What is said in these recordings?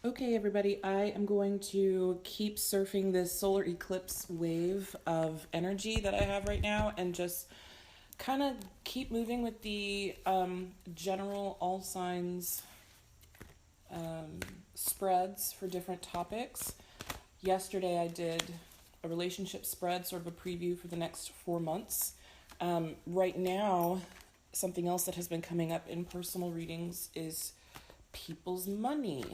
Okay, everybody, I am going to keep surfing this solar eclipse wave of energy that I have right now and just kind of keep moving with the general all signs um, spreads for different topics. Yesterday, I did a relationship spread, sort of a preview for the next 4 months. Right now, something else that has been coming up in personal readings is people's money.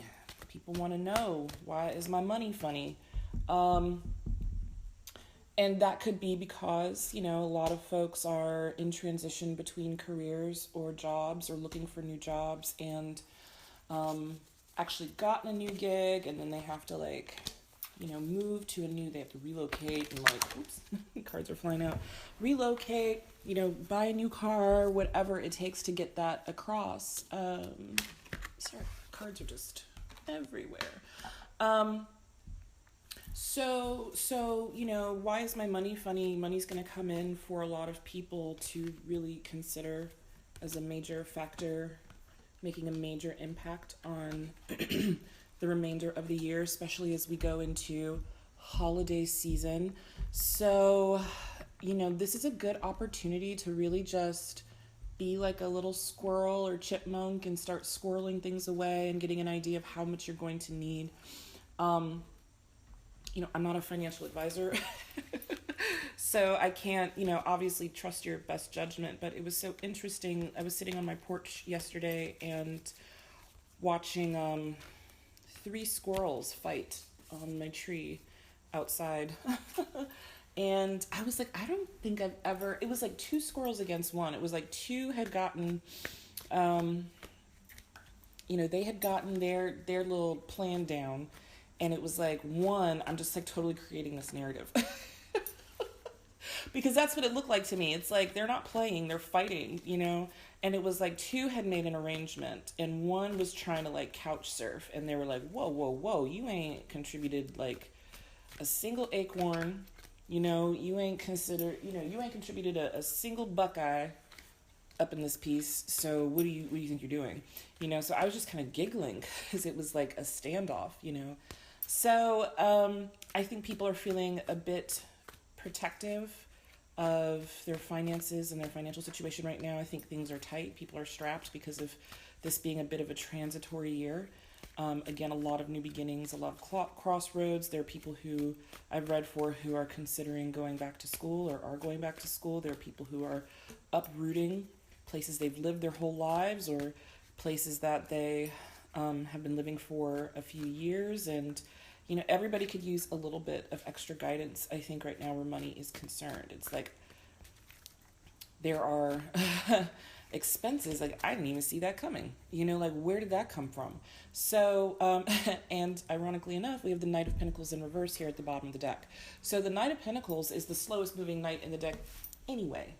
People want to know, why is my money funny? Um, and that could be because, a lot of folks are in transition between careers or jobs or looking for new jobs and um, actually gotten a new gig, and then they have to move to a new, they have to relocate and oops, cards are flying out, relocate, buy a new car, whatever it takes to get that across. Sorry, cards are just everywhere. Um, so, why is my money funny? Money's going to come in for a lot of people to really consider as a major factor, making a major impact on the remainder of the year, especially as we go into holiday season. So, this is a good opportunity to really just be like a little squirrel or chipmunk and start squirreling things away and getting an idea of how much you're going to need. Um, I'm not a financial advisor, so I can't, obviously trust your best judgment, but it was so interesting. I was sitting on my porch yesterday and watching three squirrels fight on my tree outside. And I was like, I don't think I've ever, it was like two squirrels against one. It was like two had gotten, um, they had gotten their little plan down. And it was like, one, I'm just like totally creating this narrative. Because that's what it looked like to me. It's like they're not playing, they're fighting. And it was like two had made an arrangement and one was trying to like couch surf, and they were like, whoa, whoa, whoa, you ain't contributed like a single acorn. You ain't contributed a single buckeye up in this piece. So what do you think you're doing? So I was just kind of giggling because it was like a standoff. So I think people are feeling a bit protective of their finances and their financial situation right now. I think things are tight. People are strapped because of this being a bit of a transitory year. Again, a lot of new beginnings, a lot of crossroads. There are people who I've read for who are considering going back to school or are going back to school. There are people who are uprooting places they've lived their whole lives or places that they have been living for a few years. And, everybody could use a little bit of extra guidance, I think, right now where money is concerned. It's like there are expenses like I didn't even see that coming. Like where did that come from? So and ironically enough, we have the Knight of Pentacles in reverse here at the bottom of the deck. So the Knight of Pentacles is the slowest moving knight in the deck anyway,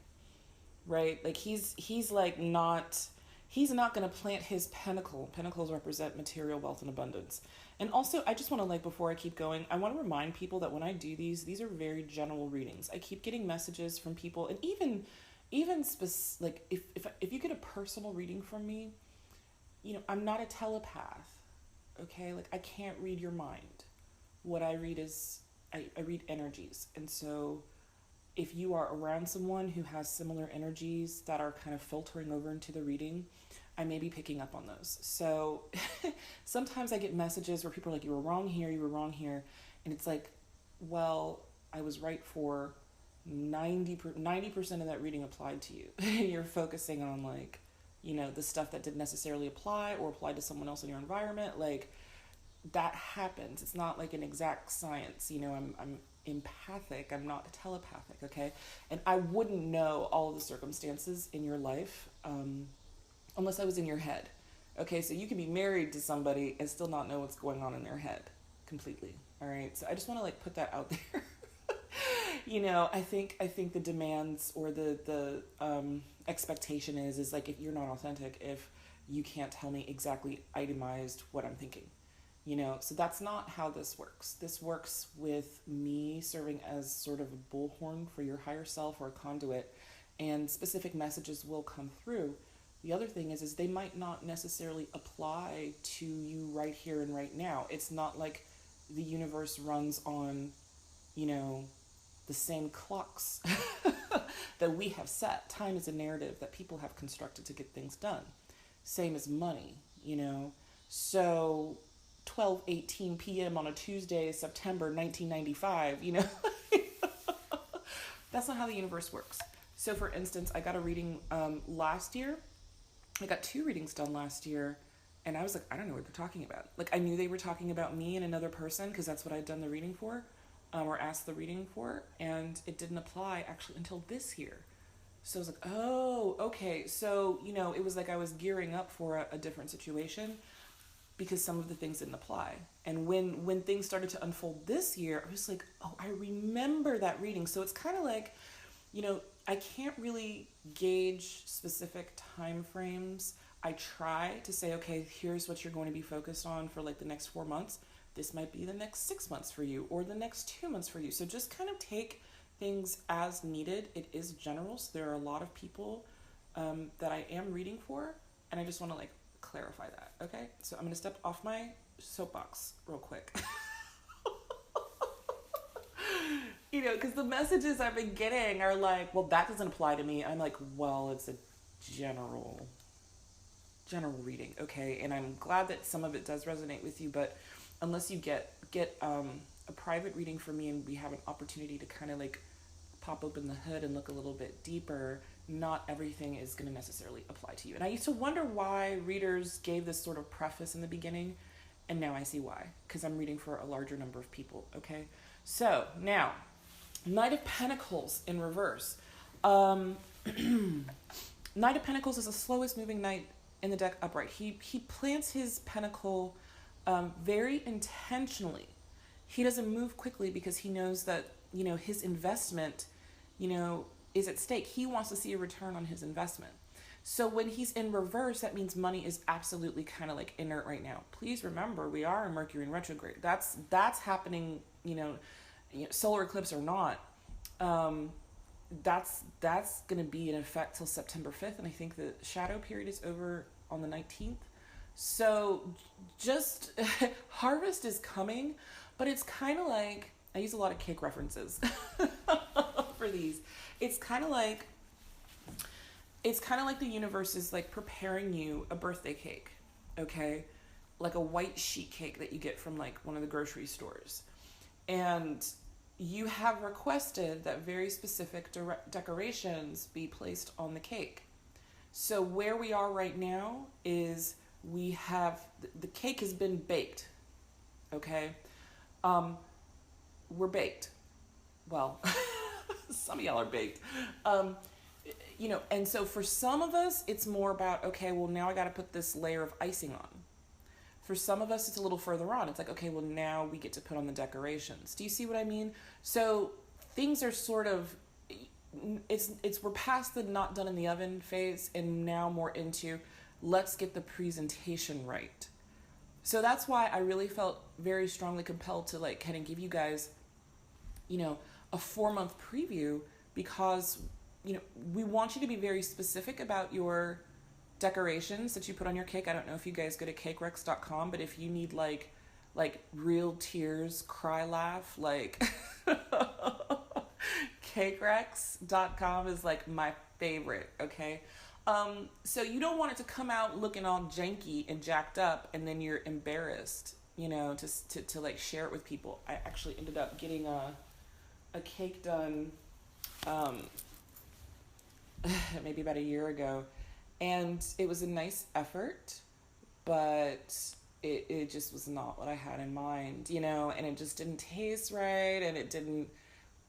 right? Like he's like not, he's not going to plant his pentacle. Pentacles represent material wealth and abundance. And also, I just want to, like, before I keep going, I want to remind people that when I do these are very general readings. I keep getting messages from people, and like if you get a personal reading from me, I'm not a telepath. Okay, like I can't read your mind. What I read is I read energies, and so if you are around someone who has similar energies that are kind of filtering over into the reading, I may be picking up on those. So sometimes I get messages where people are like, you were wrong here, you were wrong here. And it's like, well, I was right for 90% of that reading applied to you. You're focusing on like, the stuff that didn't necessarily apply or apply to someone else in your environment. Like that happens. It's not like an exact science. I'm empathic. I'm not telepathic. Okay. And I wouldn't know all of the circumstances in your life unless I was in your head. Okay. So you can be married to somebody and still not know what's going on in their head completely. All right. So I just want to like put that out there. I think the demands or the expectation is like if you're not authentic, if you can't tell me exactly itemized what I'm thinking. So that's not how this works. This works with me serving as sort of a bullhorn for your higher self or a conduit, and specific messages will come through. The other thing is they might not necessarily apply to you right here and right now. It's not like the universe runs on, you know, the same clocks that we have set. Time is a narrative that people have constructed to get things done. Same as money, you know. So 12:18 p.m. on a Tuesday, September 1995, you know. That's not how the universe works. So for instance, I got a reading last year. I got 2 readings done last year, and I was like, I don't know what they're talking about. Like, I knew they were talking about me and another person because that's what I'd done the reading for, or asked the reading for, and it didn't apply actually until this year. So I was like, oh, okay. So, you know, it was like I was gearing up for a different situation because some of the things didn't apply. And when things started to unfold this year, I was like, oh, I remember that reading. So it's kind of like, you know, I can't really gauge specific time frames. I try to say, okay, here's what you're going to be focused on for like the next 4 months. This might be the next 6 months for you, or the next 2 months for you. So just kind of take things as needed. It is general, so there are a lot of people that I am reading for, and I just want to like clarify that, okay? So I'm going to step off my soapbox real quick. You know, because the messages I've been getting are like, well, that doesn't apply to me. I'm like, well, it's a general reading, okay? And I'm glad that some of it does resonate with you, but unless you get a private reading from me and we have an opportunity to kind of like pop open the hood and look a little bit deeper, not everything is going to necessarily apply to you. And I used to wonder why readers gave this sort of preface in the beginning, and now I see why, because I'm reading for a larger number of people, okay? So now, Knight of Pentacles in reverse. Knight of Pentacles is the slowest moving knight in the deck upright. He plants his pentacle very intentionally. He doesn't move quickly because he knows that, you know, his investment, you know, is at stake. He wants to see a return on his investment. So when he's in reverse, that means money is absolutely kind of like inert right now. Please remember, we are in Mercury in retrograde. That's happening, you know, solar eclipse or not. That's going to be in effect till September 5th. And I think the shadow period is over on the 19th. So just harvest is coming, but it's kind of like, I use a lot of cake references for these. It's kind of like the universe is like preparing you a birthday cake, okay? Like a white sheet cake that you get from like one of the grocery stores. And you have requested that very specific decorations be placed on the cake. So where we are right now is we have, the cake has been baked, okay? We're baked. Well, some of y'all are baked. You know, and so for some of us, it's more about, okay, well, now I got to put this layer of icing on. For some of us, it's a little further on. It's like, okay, well, now we get to put on the decorations. Do you see what I mean? So things are sort of, we're past the not done in the oven phase and now more into let's get the presentation right. So that's why I really felt very strongly compelled to like kind of give you guys, you know, a 4-month preview, because, you know, we want you to be very specific about your decorations that you put on your cake. I don't know if you guys go to cakerex.com, but if you need like real tears, cry laugh, like cakerex.com is like my favorite, okay? So you don't want it to come out looking all janky and jacked up and then you're embarrassed, you know, to like share it with people. I actually ended up getting a cake done maybe about a year ago, and it was a nice effort, but it just was not what I had in mind, you know, and it just didn't taste right, and it didn't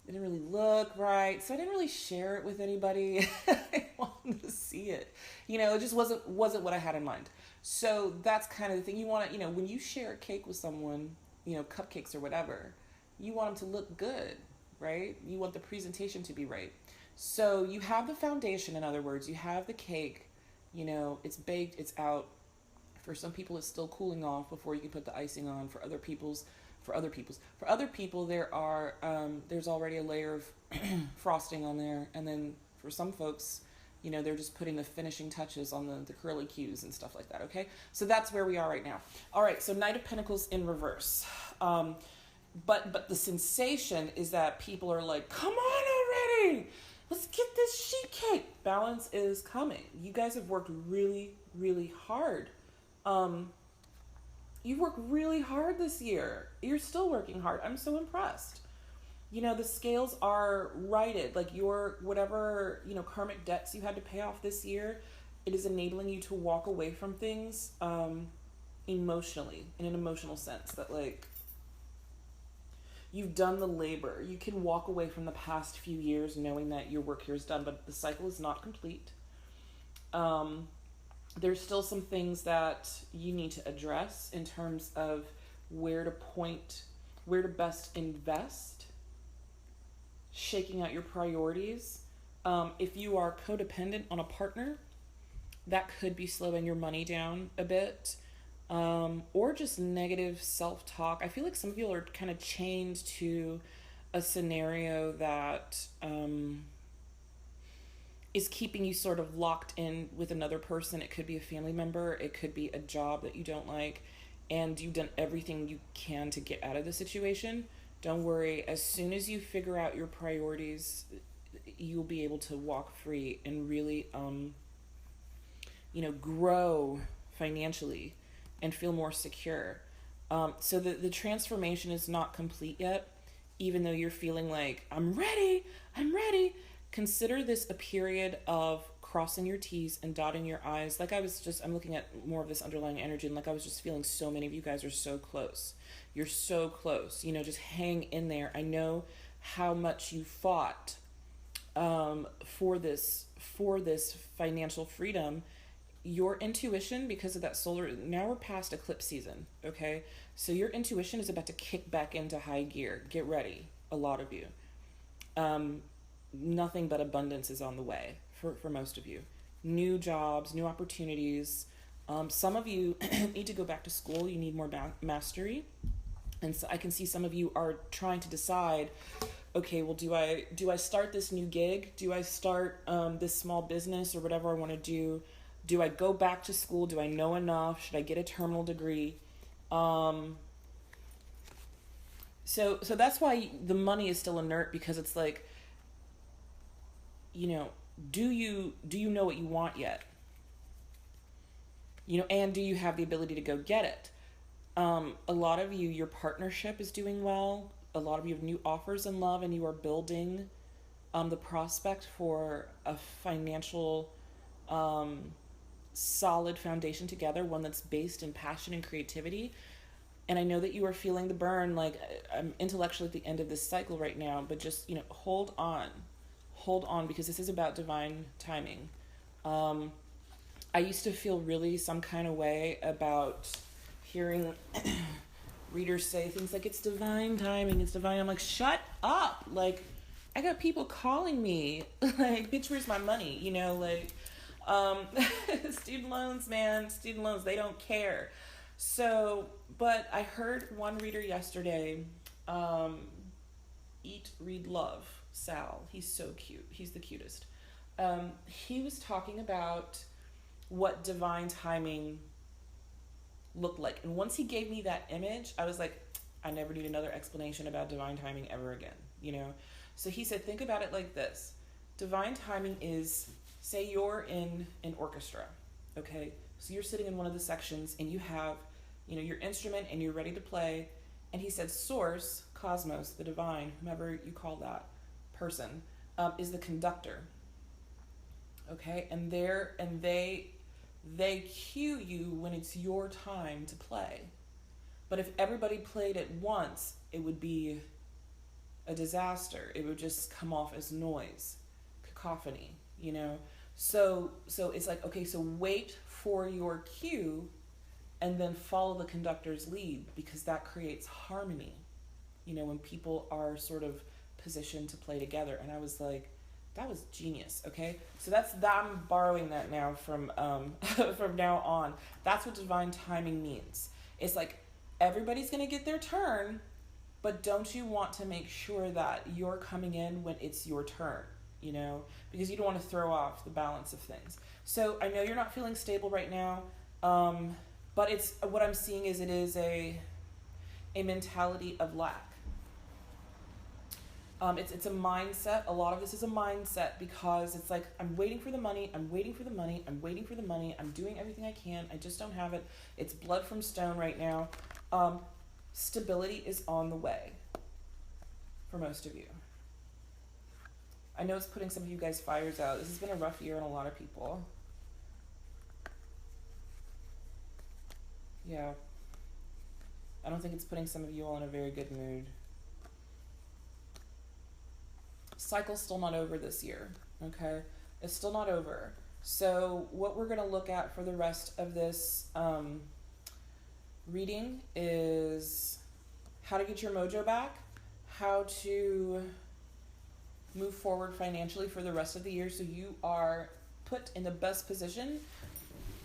really look right, so I didn't really share it with anybody. I wanted to see it, you know, it just wasn't what I had in mind. So that's kind of the thing. You want to, you know, when you share a cake with someone, you know, cupcakes or whatever, you want them to look good, right? You want the presentation to be right. So you have the foundation, in other words, you have the cake, you know, it's baked, it's out. For some people, it's still cooling off before you can put the icing on. For other people, there are there's already a layer of frosting on there, and then for some folks, You know, they're just putting the finishing touches on the curly cues and stuff like that, okay? So that's where we are right now. All right, so Knight of Pentacles in reverse. But the sensation is that people are like, come on already! Let's get this sheet cake. Balance is coming. You guys have worked really, really hard. You've worked really hard this year. You're still working hard. I'm so impressed. You know, the scales are righted. Like your, whatever, you know, karmic debts you had to pay off this year, it is enabling you to walk away from things emotionally, in an emotional sense. That like, you've done the labor. You can walk away from the past few years knowing that your work here is done, but the cycle is not complete. There's still some things that you need to address in terms of where to best invest, shaking out your priorities. If you are codependent on a partner, that could be slowing your money down a bit. Or just negative self-talk. I feel like some of you are kind of chained to a scenario that is keeping you sort of locked in with another person. It could be a family member. It could be a job that you don't like. And you've done everything you can to get out of the situation. Don't worry. As soon as you figure out your priorities, you'll be able to walk free and really, grow financially and feel more secure. So the transformation is not complete yet, even though you're feeling like, I'm ready. Consider this a period of crossing your T's and dotting your I's. I'm looking at more of this underlying energy, and like I was just feeling so many of you guys are so close. You're so close. You know, just hang in there. I know how much you fought for this financial freedom. Your intuition, because of that solar, now we're past eclipse season, okay? So your intuition is about to kick back into high gear. Get ready, a lot of you. Nothing but abundance is on the way for most of you. New jobs, new opportunities. Some of you need to go back to school. You need more mastery. And so I can see some of you are trying to decide, okay, well, do I start this new gig? Do I start this small business or whatever I want to do? Do I go back to school? Do I know enough? Should I get a terminal degree? So that's why the money is still inert, because it's like, you know, do you know what you want yet? You know, and do you have the ability to go get it? A lot of you, your partnership is doing well. A lot of you have new offers in love, and you are building the prospect for a financial solid foundation together, one that's based in passion and creativity. And I know that you are feeling the burn, like I'm intellectually at the end of this cycle right now, but just, you know, hold on, because this is about divine timing. I used to feel really some kind of way about hearing readers say things like, it's divine timing, it's divine. I'm like, shut up. Like, I got people calling me like, bitch, where's my money? You know, like, student loans, man, they don't care. So, but I heard one reader yesterday, Eat, Read, Love, Sal. He's so cute. He's the cutest. He was talking about what divine timing looked like. And once he gave me that image, I was like, I never need another explanation about divine timing ever again, you know? So he said, think about it like this. Divine timing is, say you're in an orchestra, okay? So you're sitting in one of the sections and you have, you know, your instrument and you're ready to play. And he said, source, cosmos, the divine, whomever you call that person, is the conductor, okay? And they cue you when it's your time to play. But if everybody played at once, it would be a disaster. It would just come off as noise, cacophony, you know? So it's like, okay, so wait for your cue and then follow the conductor's lead, because that creates harmony, you know, when people are sort of positioned to play together. And I was like, that was genius, okay? So I'm borrowing that now from from now on. That's what divine timing means. It's like everybody's gonna get their turn, but don't you want to make sure that you're coming in when it's your turn? you know, because you don't want to throw off the balance of things. So I know you're not feeling stable right now, but it's what I'm seeing is it is a mentality of lack. It's a mindset. A lot of this is a mindset because it's like, I'm waiting for the money, I'm waiting for the money, I'm waiting for the money, I'm doing everything I can, I just don't have it. It's blood from stone right now. Stability is on the way for most of you. I know it's putting some of you guys' fires out. This has been a rough year on a lot of people. Yeah. I don't think it's putting some of you all in a very good mood. Cycle's still not over this year, okay? It's still not over. So what we're going to look at for the rest of this reading is how to get your mojo back, how to move forward financially for the rest of the year so you are put in the best position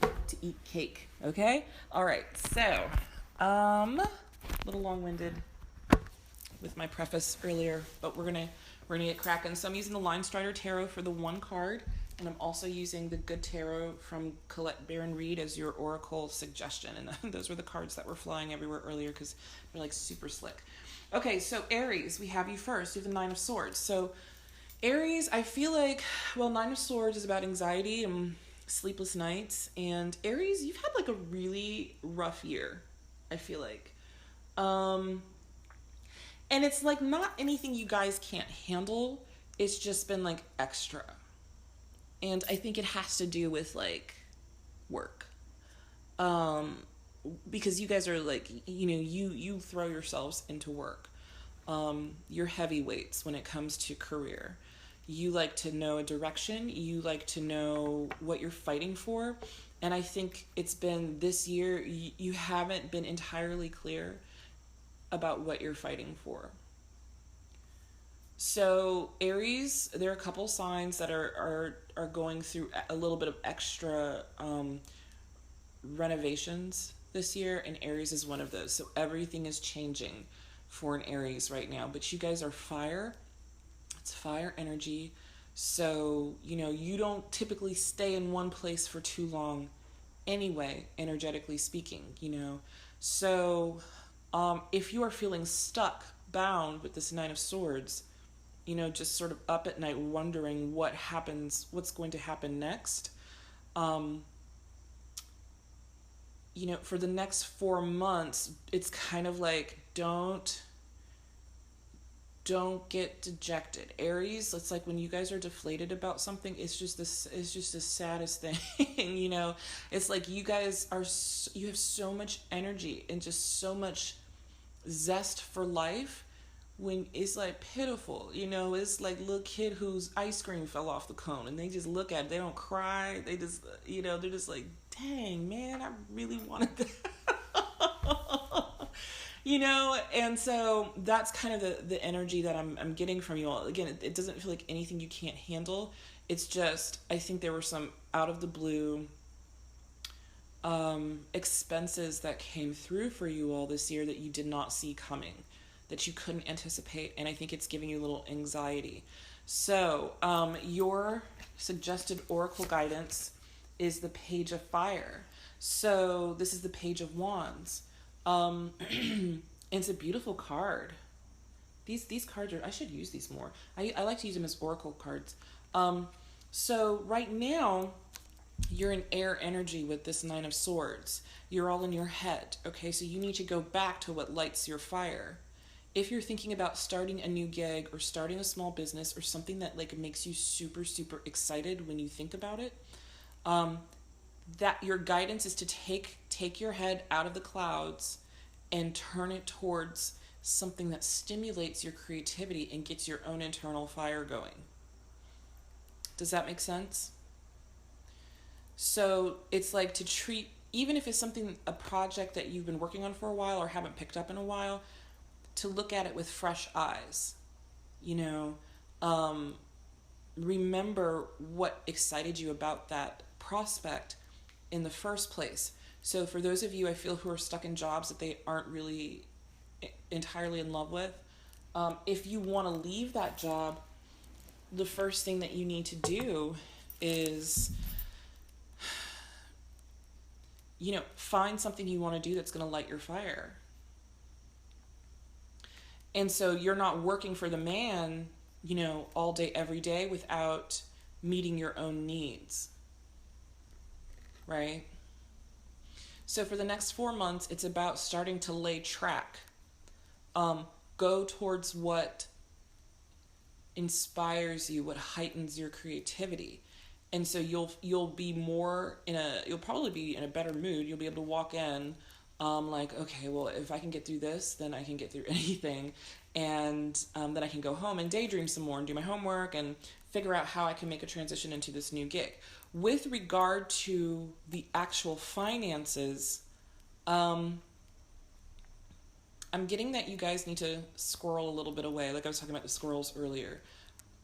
to eat cake, okay? All right, so a little long-winded with my preface earlier, but we're gonna get cracking. So I'm using the Line-Strider Tarot for the one card, and I'm also using the Good Tarot from Colette Baron Reed as your oracle suggestion. And those were the cards that were flying everywhere earlier because they're like super slick. Okay, so Aries, we have you first. You have the Nine of Swords. So Aries, I feel like, well, Nine of Swords is about anxiety and sleepless nights. And Aries, you've had like a really rough year, I feel like. And it's like not anything you guys can't handle. It's just been like extra. And I think it has to do with like work. Because you guys are like, you know, you throw yourselves into work. You're heavyweights when it comes to career. You like to know a direction. You like to know what you're fighting for. And I think it's been this year, you haven't been entirely clear about what you're fighting for. So Aries, there are a couple signs that are going through a little bit of extra renovations this year, and Aries is one of those. So everything is changing for an Aries right now. But you guys are fire. It's fire energy. So, you know, you don't typically stay in one place for too long anyway, energetically speaking, you know. So if you are feeling stuck, bound with this Nine of Swords, you know, just sort of up at night wondering what's going to happen next, you know, for the next 4 months, it's kind of like, don't get dejected. Aries, it's like when you guys are deflated about something, it's just the saddest thing, you know. It's like you guys you have so much energy and just so much zest for life when it's like pitiful, you know. It's like a little kid whose ice cream fell off the cone and they just look at it, they don't cry, they just, you know, they're just like, dang man, I really wanted that. You know, and so that's kind of the energy that I'm getting from you all. Again, it doesn't feel like anything you can't handle. It's just, I think there were some out of the blue expenses that came through for you all this year that you did not see coming, that you couldn't anticipate, and I think it's giving you a little anxiety. So your suggested oracle guidance is the Page of Fire. So this is the Page of Wands. It's a beautiful card. These cards I should use these more. I like to use them as oracle cards. So right now, you're in air energy with this Nine of Swords. You're all in your head, okay? So you need to go back to what lights your fire. If you're thinking about starting a new gig or starting a small business or something that like makes you super, super excited when you think about it, that your guidance is to take your head out of the clouds and turn it towards something that stimulates your creativity and gets your own internal fire going. Does that make sense? So it's like to treat, even if it's a project that you've been working on for a while or haven't picked up in a while, to look at it with fresh eyes. You know, remember what excited you about that prospect in the first place. So for those of you, I feel, who are stuck in jobs that they aren't really entirely in love with, if you want to leave that job, the first thing that you need to do is, find something you want to do that's going to light your fire. And so you're not working for the man, all day, every day without meeting your own needs. Right? So for the next 4 months, it's about starting to lay track. Go towards what inspires you, what heightens your creativity. And so you'll be you'll probably be in a better mood. You'll be able to walk in like, okay, well, if I can get through this, then I can get through anything. And then I can go home and daydream some more and do my homework and figure out how I can make a transition into this new gig. With regard to the actual finances, I'm getting that you guys need to squirrel a little bit away, like I was talking about the squirrels earlier,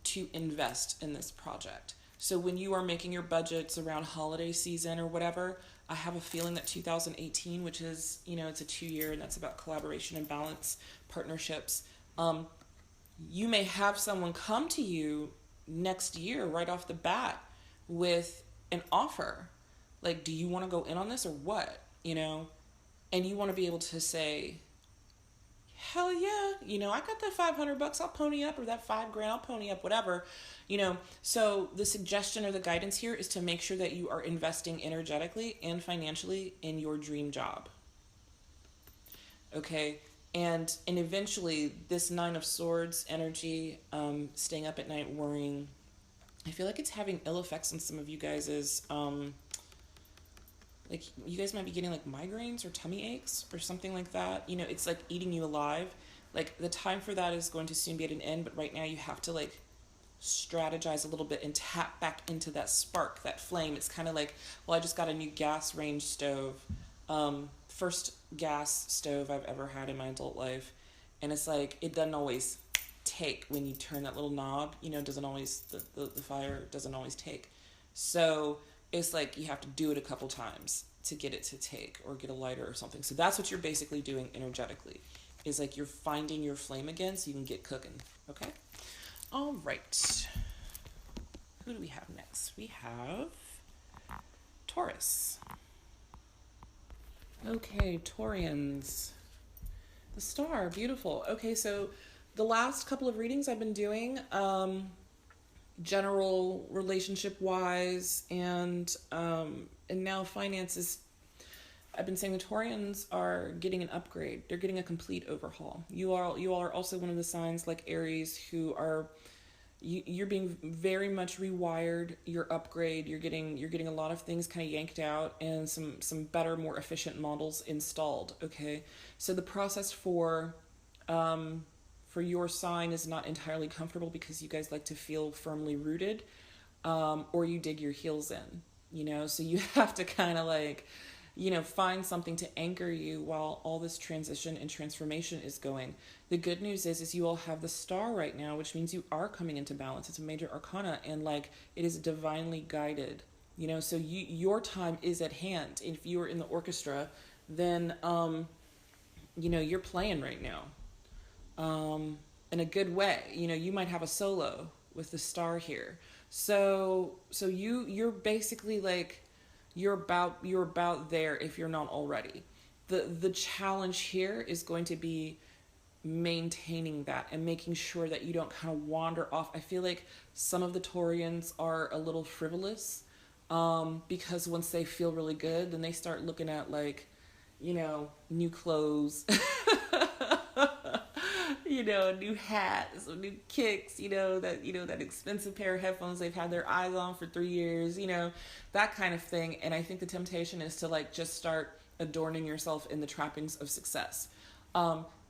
to invest in this project. So when you are making your budgets around holiday season or whatever, I have a feeling that 2018, which is, it's a 2-year, and that's about collaboration and balance, partnerships. You may have someone come to you next year right off the bat with an offer. Like, do you want to go in on this or what? And you want to be able to say, hell yeah, I got that $500, I'll pony up, or that $5,000, I'll pony up, whatever, So the suggestion or the guidance here is to make sure that you are investing energetically and financially in your dream job. Okay, and eventually this 9 of Swords energy, staying up at night worrying, I feel like it's having ill effects on some of you guys' like, you guys might be getting like migraines or tummy aches or something like that. It's like eating you alive. Like, the time for that is going to soon be at an end, but right now you have to like strategize a little bit and tap back into that spark, that flame. It's kind of like, well, I just got a new gas range stove. First gas stove I've ever had in my adult life. And it's like, it doesn't always take when you turn that little knob, doesn't always, the fire doesn't always take. So it's like you have to do it a couple times to get it to take, or get a lighter or something. So that's what you're basically doing energetically, is like you're finding your flame again so you can get cooking. Okay? All right. Who do we have next? We have Taurus. Okay, Taurians. The star, beautiful. Okay, so the last couple of readings I've been doing, general relationship wise, and now finances. I've been saying the Taurians are getting an upgrade. They're getting a complete overhaul. You all are also one of the signs like Aries who are you're being very much rewired. Your upgrade. You're getting a lot of things kind of yanked out and some better, more efficient models installed. Okay, so the process for your sign is not entirely comfortable because you guys like to feel firmly rooted, or you dig your heels in, so you have to kind of like, find something to anchor you while all this transition and transformation is going. The good news is you all have the star right now, which means you are coming into balance. It's a major arcana, and like, it is divinely guided, so your time is at hand. If you are in the orchestra, then, you're playing right now. In a good way, you might have a solo with the star here. So you're basically like, you're about there if you're not already. The challenge here is going to be maintaining that and making sure that you don't kind of wander off. I feel like some of the Taurians are a little frivolous, because once they feel really good, then they start looking at like, new clothes, a new hat, some new kicks, that expensive pair of headphones they've had their eyes on for 3 years, that kind of thing. And I think the temptation is to like just start adorning yourself in the trappings of success.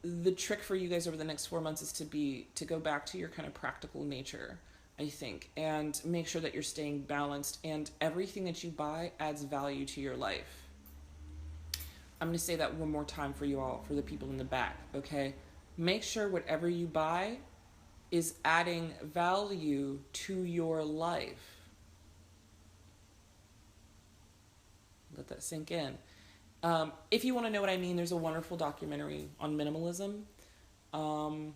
The trick for you guys over the next 4 months is to go back to your kind of practical nature, I think, and make sure that you're staying balanced and everything that you buy adds value to your life. I'm going to say that one more time for you all, for the people in the back, okay? Make sure whatever you buy is adding value to your life. Let that sink in. If you want to know what I mean, there's a wonderful documentary on minimalism on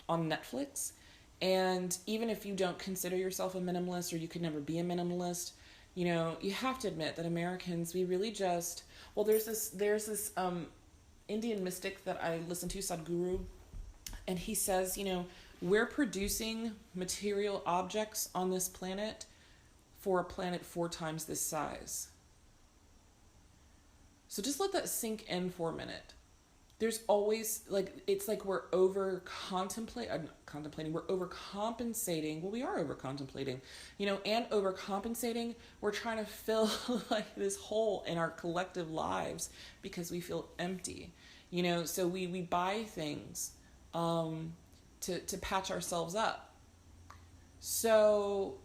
Netflix. And even if you don't consider yourself a minimalist, or you could never be a minimalist, you know, you have to admit that Americans, we really just, well, there's this Indian mystic that I listen to, Sadhguru, and he says, you know, we're producing material objects on this planet for a planet 4 times this size. So just let that sink in for a minute. There's always, like, it's like we're we're overcompensating. Well, we are overcontemplating, you know, and overcompensating. We're trying to fill like this hole in our collective lives because we feel empty, you know, so we buy things to patch ourselves up. So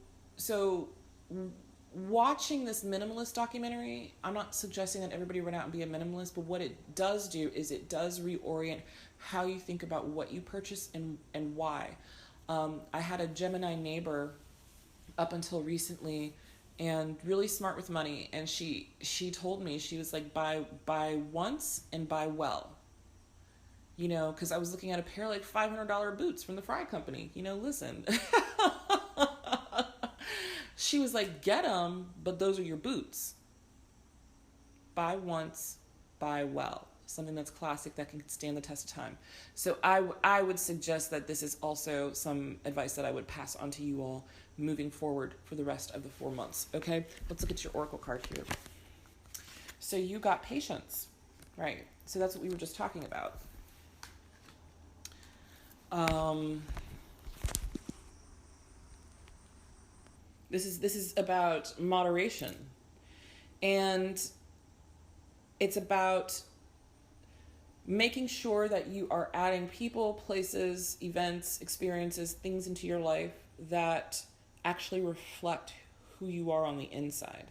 watching this minimalist documentary, I'm not suggesting that everybody run out and be a minimalist, but what it does do is it does reorient how you think about what you purchase and why. I had a Gemini neighbor up until recently, and really smart with money, and she told me, she was like, buy once and buy well. You know, because I was looking at a pair of like $500 boots from the Fry Company. You know, listen. She was like, get them, but those are your boots. Buy once, buy well. Something that's classic, that can stand the test of time. So I would suggest that this is also some advice that I would pass on to you all moving forward for the rest of the 4 months. Okay, let's look at your oracle card here. So you got patience, right? So that's what we were just talking about. This is about moderation, and it's about making sure that you are adding people, places, events, experiences, things into your life that actually reflect who you are on the inside.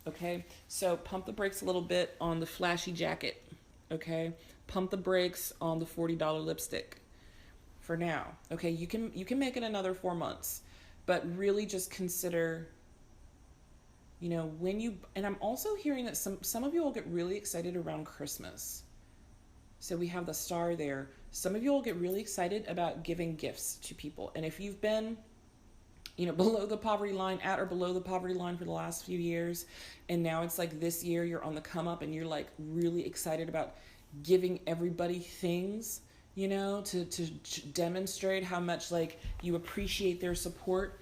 Okay, so pump the brakes a little bit on the flashy jacket. Okay, pump the brakes on the $40 lipstick for now. Okay, you can make it another 4 months, but really just consider, you know, when you, and I'm also hearing that some of you will get really excited around Christmas. So we have the star there. Some of you will get really excited about giving gifts to people. And if you've been, you know, below the poverty line, at or below the poverty line for the last few years, and now it's like this year you're on the come up and you're like really excited about giving everybody things, you know, to demonstrate how much like you appreciate their support,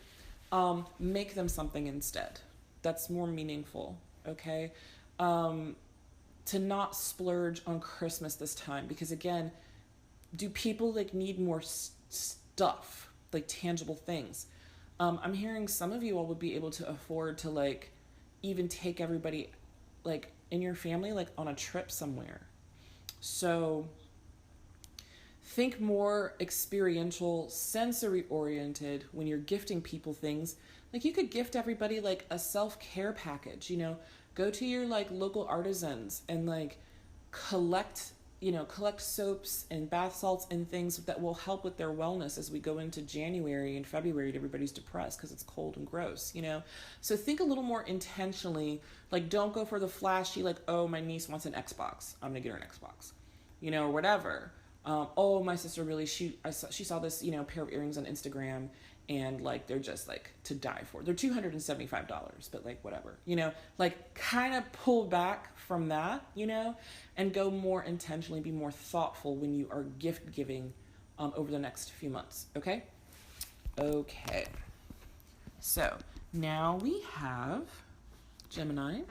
make them something instead. That's more meaningful, okay? To not splurge on Christmas this time, because again, do people like need more stuff, like tangible things? I'm hearing some of you all would be able to afford to like even take everybody like in your family like on a trip somewhere. So think more experiential, sensory oriented when you're gifting people things. Like you could gift everybody like a self-care package, you know, go to your like local artisans and like collect soaps and bath salts and things that will help with their wellness as we go into January and February and everybody's depressed because it's cold and gross, you know? So think a little more intentionally, like don't go for the flashy, like, oh, my niece wants an Xbox, I'm gonna get her an Xbox, you know, or whatever. Oh, my sister really, she saw this, you know, pair of earrings on Instagram and like, they're just like to die for. They're $275, but like, whatever, you know, like kind of pull back from that, you know, and go more intentionally, be more thoughtful when you are gift giving over the next few months. Okay. Okay. So now we have Gemini.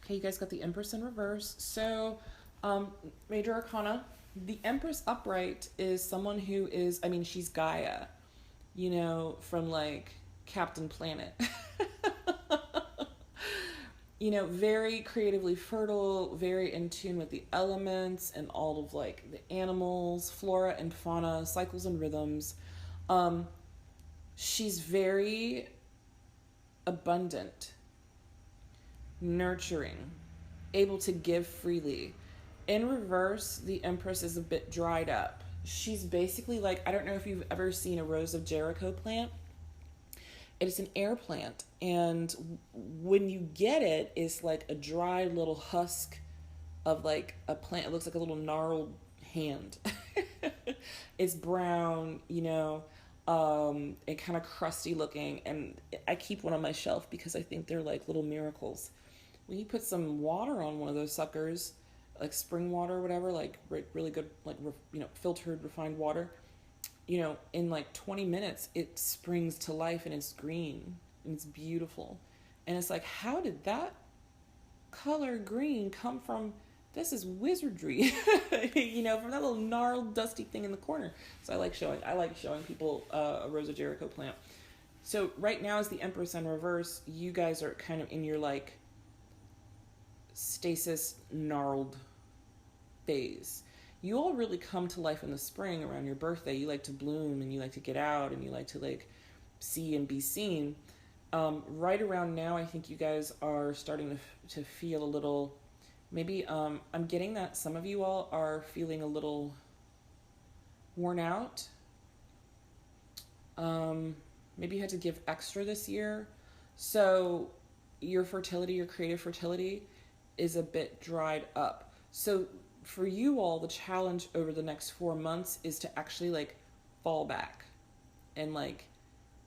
Okay. You guys got the Empress in reverse. So, major arcana, the Empress upright is someone who is, I mean, she's Gaia, you know, from like Captain Planet. You know, very creatively fertile, very in tune with the elements and all of like the animals, flora and fauna, cycles and rhythms. She's very abundant, nurturing, able to give freely. In reverse, the Empress is a bit dried up. She's basically like, I don't know if you've ever seen a Rose of Jericho plant. It's an air plant, and when you get it, it's like a dry little husk of like a plant. It looks like a little gnarled hand. It's brown, you know, and kind of crusty looking. And I keep one on my shelf because I think they're like little miracles. When you put some water on one of those suckers, like spring water or whatever, like really good, like, filtered, refined water, in like 20 minutes, it springs to life and it's green and it's beautiful. And it's like, how did that color green come from? This is wizardry, from that little gnarled, dusty thing in the corner. So I like showing people a Rose of Jericho plant. So right now is the Empress in reverse. You guys are kind of in your like stasis, gnarled phase. You all really come to life in the spring around your birthday. You like to bloom and you like to get out and you like to like see and be seen. Right around now, I think you guys are starting to feel a little, maybe I'm getting that some of you all are feeling a little worn out. Maybe you had to give extra this year. So your fertility, your creative fertility is a bit dried up. So for you all, the challenge over the next 4 months is to actually like fall back and like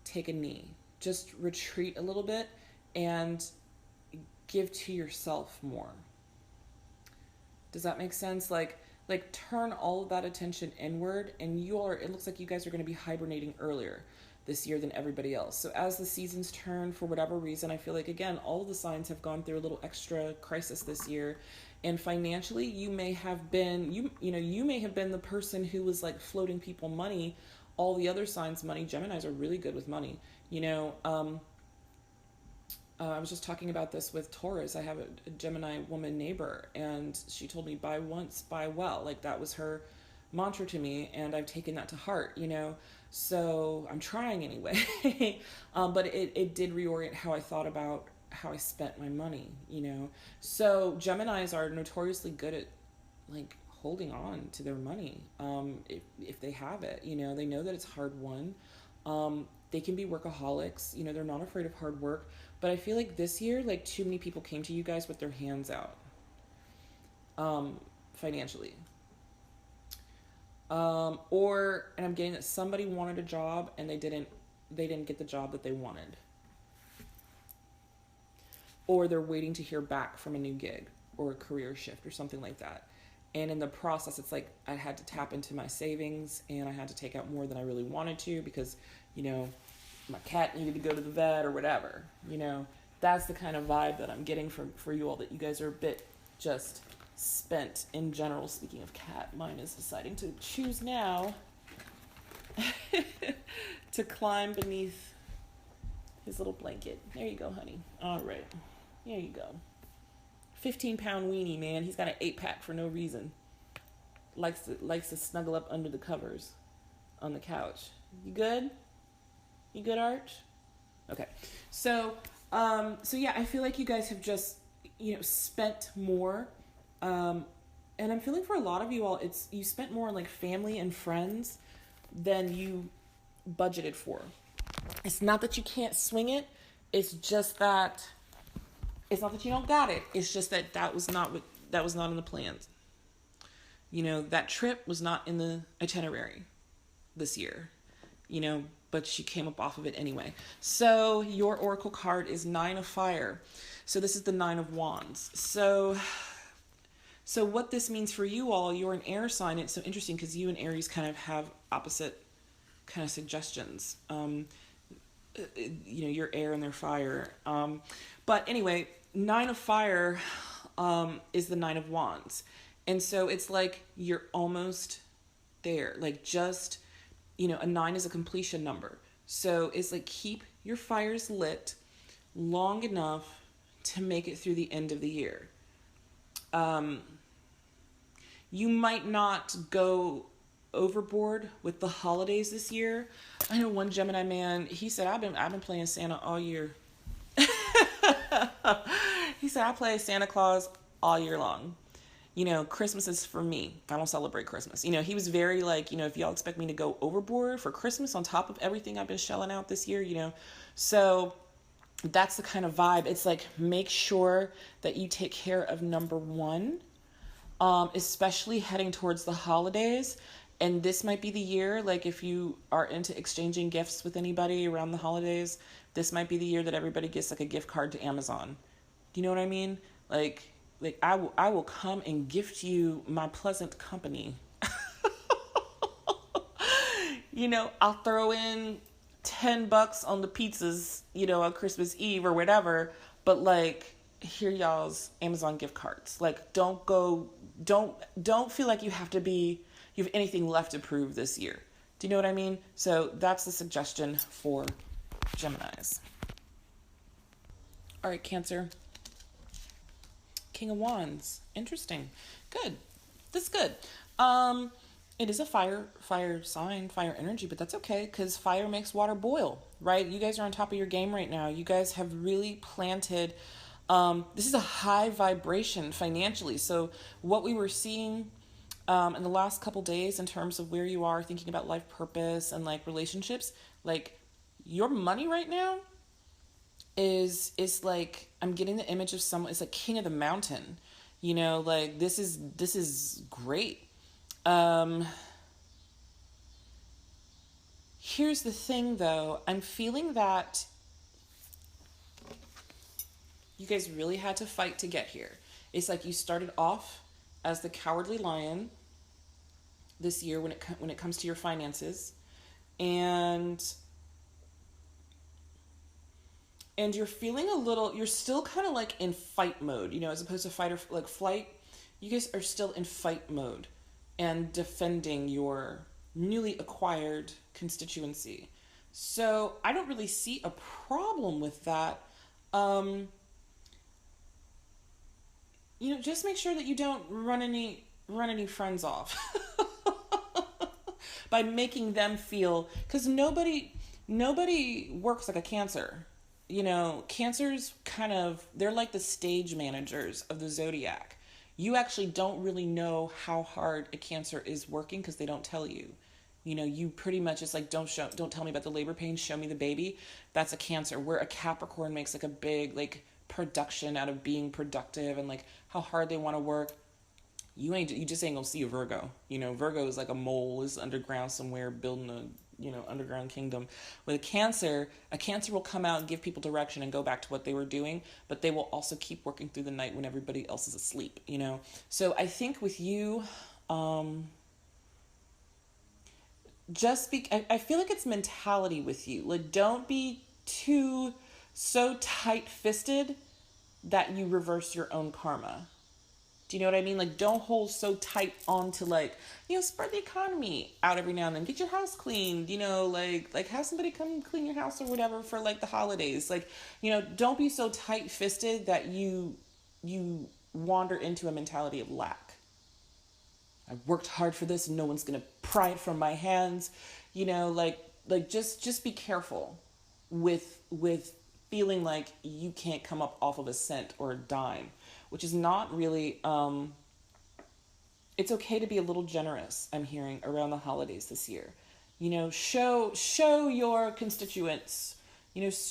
take a knee. Just retreat a little bit and give to yourself more. Does that make sense? Like turn all of that attention inward, and it looks like you guys are going to be hibernating earlier this year than everybody else. So as the seasons turn, for whatever reason, I feel like, again, all of the signs have gone through a little extra crisis this year. And financially, you may have been, you may have been the person who was like floating people money, all the other signs money. Geminis are really good with money. I was just talking about this with Taurus. I have a Gemini woman neighbor, and she told me, buy once, buy well. Like that was her mantra to me, and I've taken that to heart, so I'm trying anyway. But it did reorient how I thought about how I spent my money, so Geminis are notoriously good at like holding on to their money. If they have it, they know that it's hard won. They can be workaholics, they're not afraid of hard work. But I feel like this year, like too many people came to you guys with their hands out, financially. And I'm getting that somebody wanted a job and they didn't get the job that they wanted. Or they're waiting to hear back from a new gig or a career shift or something like that. And in the process, it's like I had to tap into my savings and I had to take out more than I really wanted to because, my cat needed to go to the vet or whatever. That's the kind of vibe that I'm getting for you all, that you guys are a bit just spent in general. Speaking of cat, mine is deciding to choose now to climb beneath his little blanket. There you go, honey. All right. There you go. 15-pound weenie, man. He's got an 8-pack for no reason. Likes to snuggle up under the covers on the couch. You good? You good, Arch? Okay. So yeah, I feel like you guys have just, spent more. And I'm feeling for a lot of you all, you spent more on like family and friends than you budgeted for. It's not that you can't swing it. It's just that it's not that you don't got it. It's just that was not in the plans. That trip was not in the itinerary this year, but she came up off of it anyway. So your oracle card is 9 of Fire. So this is the 9 of Wands. So what this means for you all, you're an air sign. It's so interesting because you and Aries kind of have opposite kind of suggestions. You're air and they're fire. But anyway, 9 of Fire is the 9 of Wands. And so it's like you're almost there. Like just, a 9 is a completion number. So it's like keep your fires lit long enough to make it through the end of the year. You might not go overboard with the holidays this year. I know one Gemini man, he said, I've been playing Santa all year. He said, I play Santa Claus all year long. Christmas is for me. I don't celebrate Christmas. He was very like, if y'all expect me to go overboard for Christmas on top of everything I've been shelling out this year, so that's the kind of vibe. It's like, make sure that you take care of number one, especially heading towards the holidays. And this might be the year, like if you are into exchanging gifts with anybody around the holidays, this might be the year that everybody gets like a gift card to Amazon. Do you know what I mean? Like I will come and gift you my pleasant company. I'll throw in $10 on the pizzas, on Christmas Eve or whatever, but like here y'all's Amazon gift cards. Like don't feel like you have anything left to prove this year. Do you know what I mean? So that's the suggestion for Geminis. All right, Cancer. King of Wands. Interesting. Good. This is good. It is a fire sign, fire energy, but that's okay because fire makes water boil, right? You guys are on top of your game right now. You guys have really planted. This is a high vibration financially. So what we were seeing in the last couple days in terms of where you are thinking about life purpose and like relationships, like your money right now is like, I'm getting the image of someone, it's like king of the mountain, like this is great. Here's the thing though, I'm feeling that you guys really had to fight to get here. It's like you started off as the cowardly lion this year when it comes to your finances, and you're feeling you're still kind of like in fight mode, as opposed to fight or like flight. You guys are still in fight mode and defending your newly acquired constituency. So I don't really see a problem with that. Just make sure that you don't run any friends off by making them feel, because nobody works like a Cancer. Cancers they're like the stage managers of the zodiac. You actually don't really know how hard a Cancer is working because they don't tell you. You pretty much, it's like, don't tell me about the labor pain, show me the baby. That's a Cancer. Where a Capricorn makes like a big like production out of being productive and like how hard they want to work. You just ain't gonna see a Virgo. Virgo is like a mole, is underground somewhere building a underground kingdom. With a Cancer will come out and give people direction and go back to what they were doing, but they will also keep working through the night when everybody else is asleep, So I think with you, I feel like it's mentality with you. Like, don't be so tight-fisted that you reverse your own karma. Do you know what I mean? Like, don't hold so tight on to like, spread the economy out every now and then. Get your house cleaned, like have somebody come clean your house or whatever for like the holidays. Like, don't be so tight-fisted that you wander into a mentality of lack. I worked hard for this and no one's going to pry it from my hands. Just be careful with feeling like you can't come up off of a cent or a dime, which is not really, it's okay to be a little generous, I'm hearing, around the holidays this year. Show your constituents,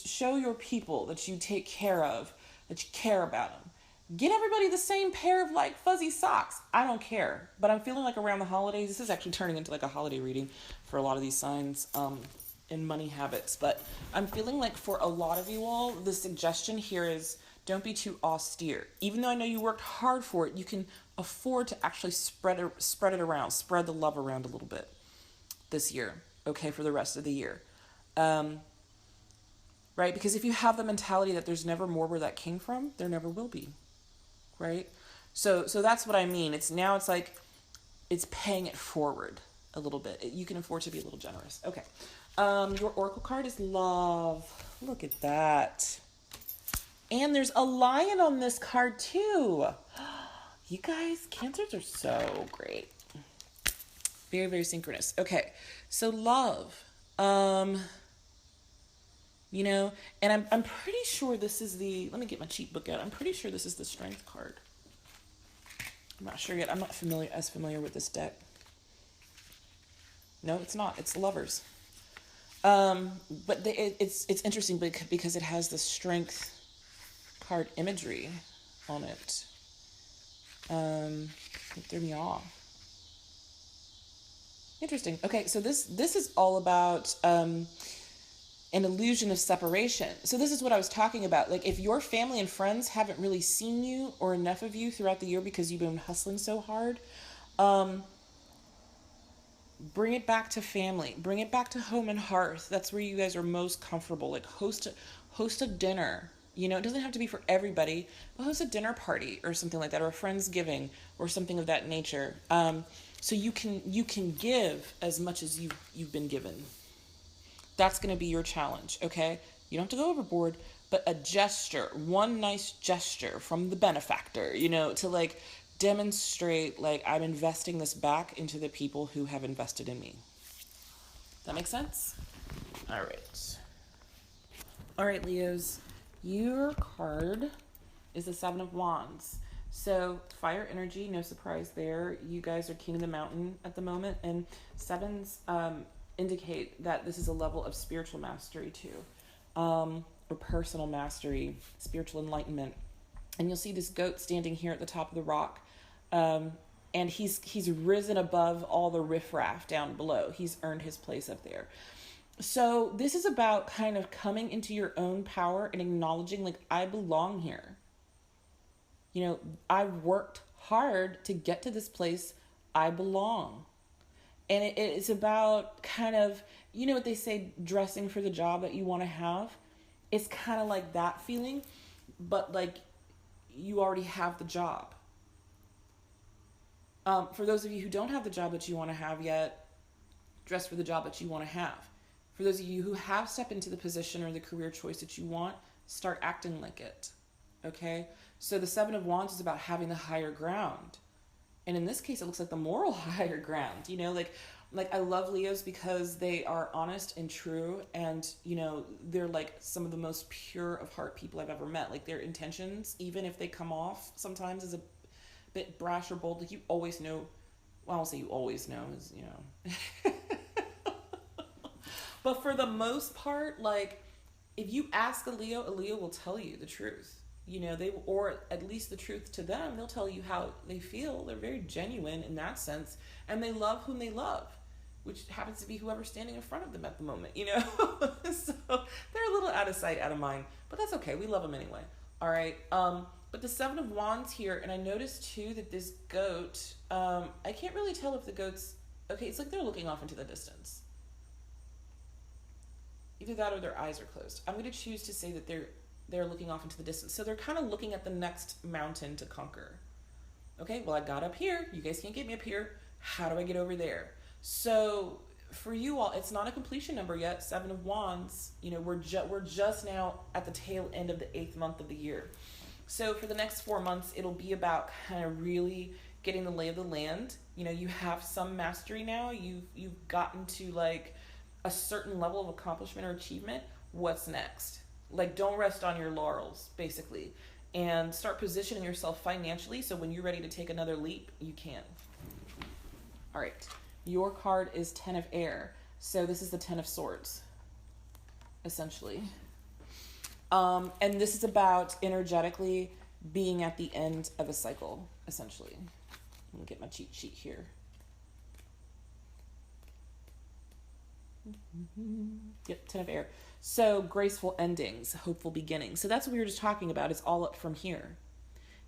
show your people that you take care of, that you care about them. Get everybody the same pair of like fuzzy socks. I don't care. But I'm feeling like around the holidays, this is actually turning into like a holiday reading for a lot of these signs in money habits. But I'm feeling like for a lot of you all, the suggestion here is don't be too austere. Even though I know you worked hard for it, you can afford to actually spread it around, spread the love around a little bit this year, okay, for the rest of the year. Right? Because if you have the mentality that there's never more where that came from, there never will be. Right? So that's what I mean. It's like it's paying it forward a little bit. You can afford to be a little generous. Okay. Your oracle card is love. Look at that. And there's a lion on this card too. You guys, Cancers are so great. Very, very synchronous. Okay. So love. And I'm pretty sure this is let me get my cheat book out. I'm pretty sure this is the strength card. I'm not sure yet. I'm not as familiar with this deck. No, it's not. It's lovers. But it's interesting because it has the strength card imagery on it. It threw me off. Interesting. Okay, so this is all about an illusion of separation. So this is what I was talking about. Like if your family and friends haven't really seen you or enough of you throughout the year because you've been hustling so hard, um, bring it back to family. Bring it back to home and hearth. That's where you guys are most comfortable. Like host a dinner. You know, it doesn't have to be for everybody, but host a dinner party or something like that, or a friendsgiving or something of that nature. So you can give as much as you've been given. That's going to be your challenge, okay? You don't have to go overboard, but a gesture, one nice gesture from the benefactor, to like demonstrate like I'm investing this back into the people who have invested in me. That makes sense? All right. All right, Leos. Your card is the Seven of Wands. So fire energy, no surprise there. You guys are king of the mountain at the moment, and sevens indicate that this is a level of spiritual mastery too, or personal mastery, spiritual enlightenment. And you'll see this goat standing here at the top of the rock, and he's risen above all the riffraff down below. He's earned his place up there. So this is about kind of coming into your own power and acknowledging, like, I belong here. I worked hard to get to this place. I belong. And it's about kind of, what they say, dressing for the job that you want to have. It's kind of like that feeling, but like you already have the job. For those of you who don't have the job that you want to have yet, dress for the job that you want to have. For those of you who have stepped into the position or the career choice that you want, start acting like it. Okay? So the Seven of Wands is about having the higher ground. And in this case, it looks like the moral higher ground. Like I love Leos because they are honest and true, and they're like some of the most pure of heart people I've ever met. Like their intentions, even if they come off sometimes as a bit brash or bold, like you always know. Well, I won't say you always know, but for the most part, like if you ask a Leo will tell you the truth. They, or at least the truth to them, they'll tell you how they feel. They're very genuine in that sense, and they love whom they love, which happens to be whoever's standing in front of them at the moment. So they're a little out of sight, out of mind, but that's okay. We love them anyway. All right. But the Seven of Wands here, and I noticed too that this goat, I can't really tell if the goat's okay. It's like they're looking off into the distance. Either that or their eyes are closed. I'm going to choose to say that they're looking off into the distance. So they're kind of looking at the next mountain to conquer. Okay, well, I got up here. You guys can't get me up here. How do I get over there? So for you all, it's not a completion number yet. Seven of Wands. We're just now at the tail end of the 8th month of the year. So for the next 4 months, it'll be about kind of really getting the lay of the land. You have some mastery now. You've gotten to like a certain level of accomplishment or achievement. What's next? Like, don't rest on your laurels, basically, and start positioning yourself financially so when you're ready to take another leap, you can. All right. Your card is Ten of Air. So this is the Ten of Swords, essentially. And this is about energetically being at the end of a cycle, essentially. Let me get my cheat sheet here. Yep, Ten of Air. So graceful endings, hopeful beginnings. So that's what we were just talking about. It's all up from here,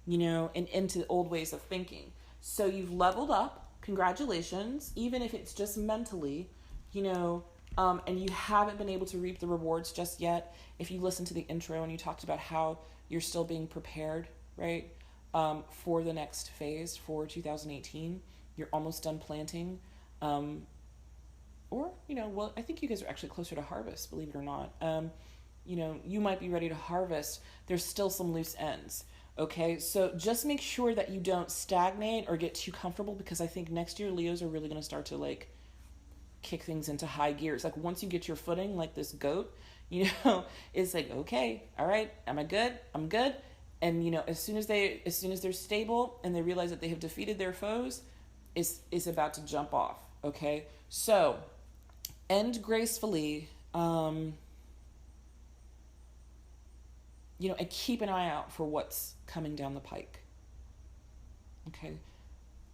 and into old ways of thinking. So you've leveled up. Congratulations. Even if it's just mentally, and you haven't been able to reap the rewards just yet. If you listen to the intro and you talked about how you're still being prepared, right, for the next phase for 2018, you're almost done planting. Or, well, I think you guys are actually closer to harvest, believe it or not. You might be ready to harvest. There's still some loose ends. Okay, so just make sure that you don't stagnate or get too comfortable, because I think next year Leos are really going to start to like kick things into high gears. Like once you get your footing, like this goat, it's like, okay, all right, am I good? I'm good. And as soon as they're stable and they realize that they have defeated their foes, it's about to jump off. Okay, so end gracefully, and keep an eye out for what's coming down the pike. Okay.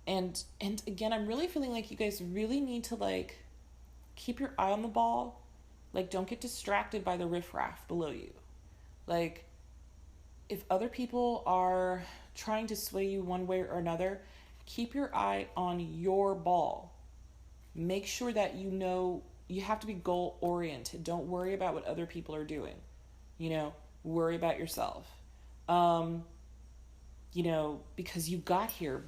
And again, I'm really feeling like you guys really need to like keep your eye on the ball. Like, don't get distracted by the riffraff below you. Like, if other people are trying to sway you one way or another, keep your eye on your ball. Make sure that you know you have to be goal oriented. Don't worry about what other people are doing. You know, worry about yourself. You know, because you got here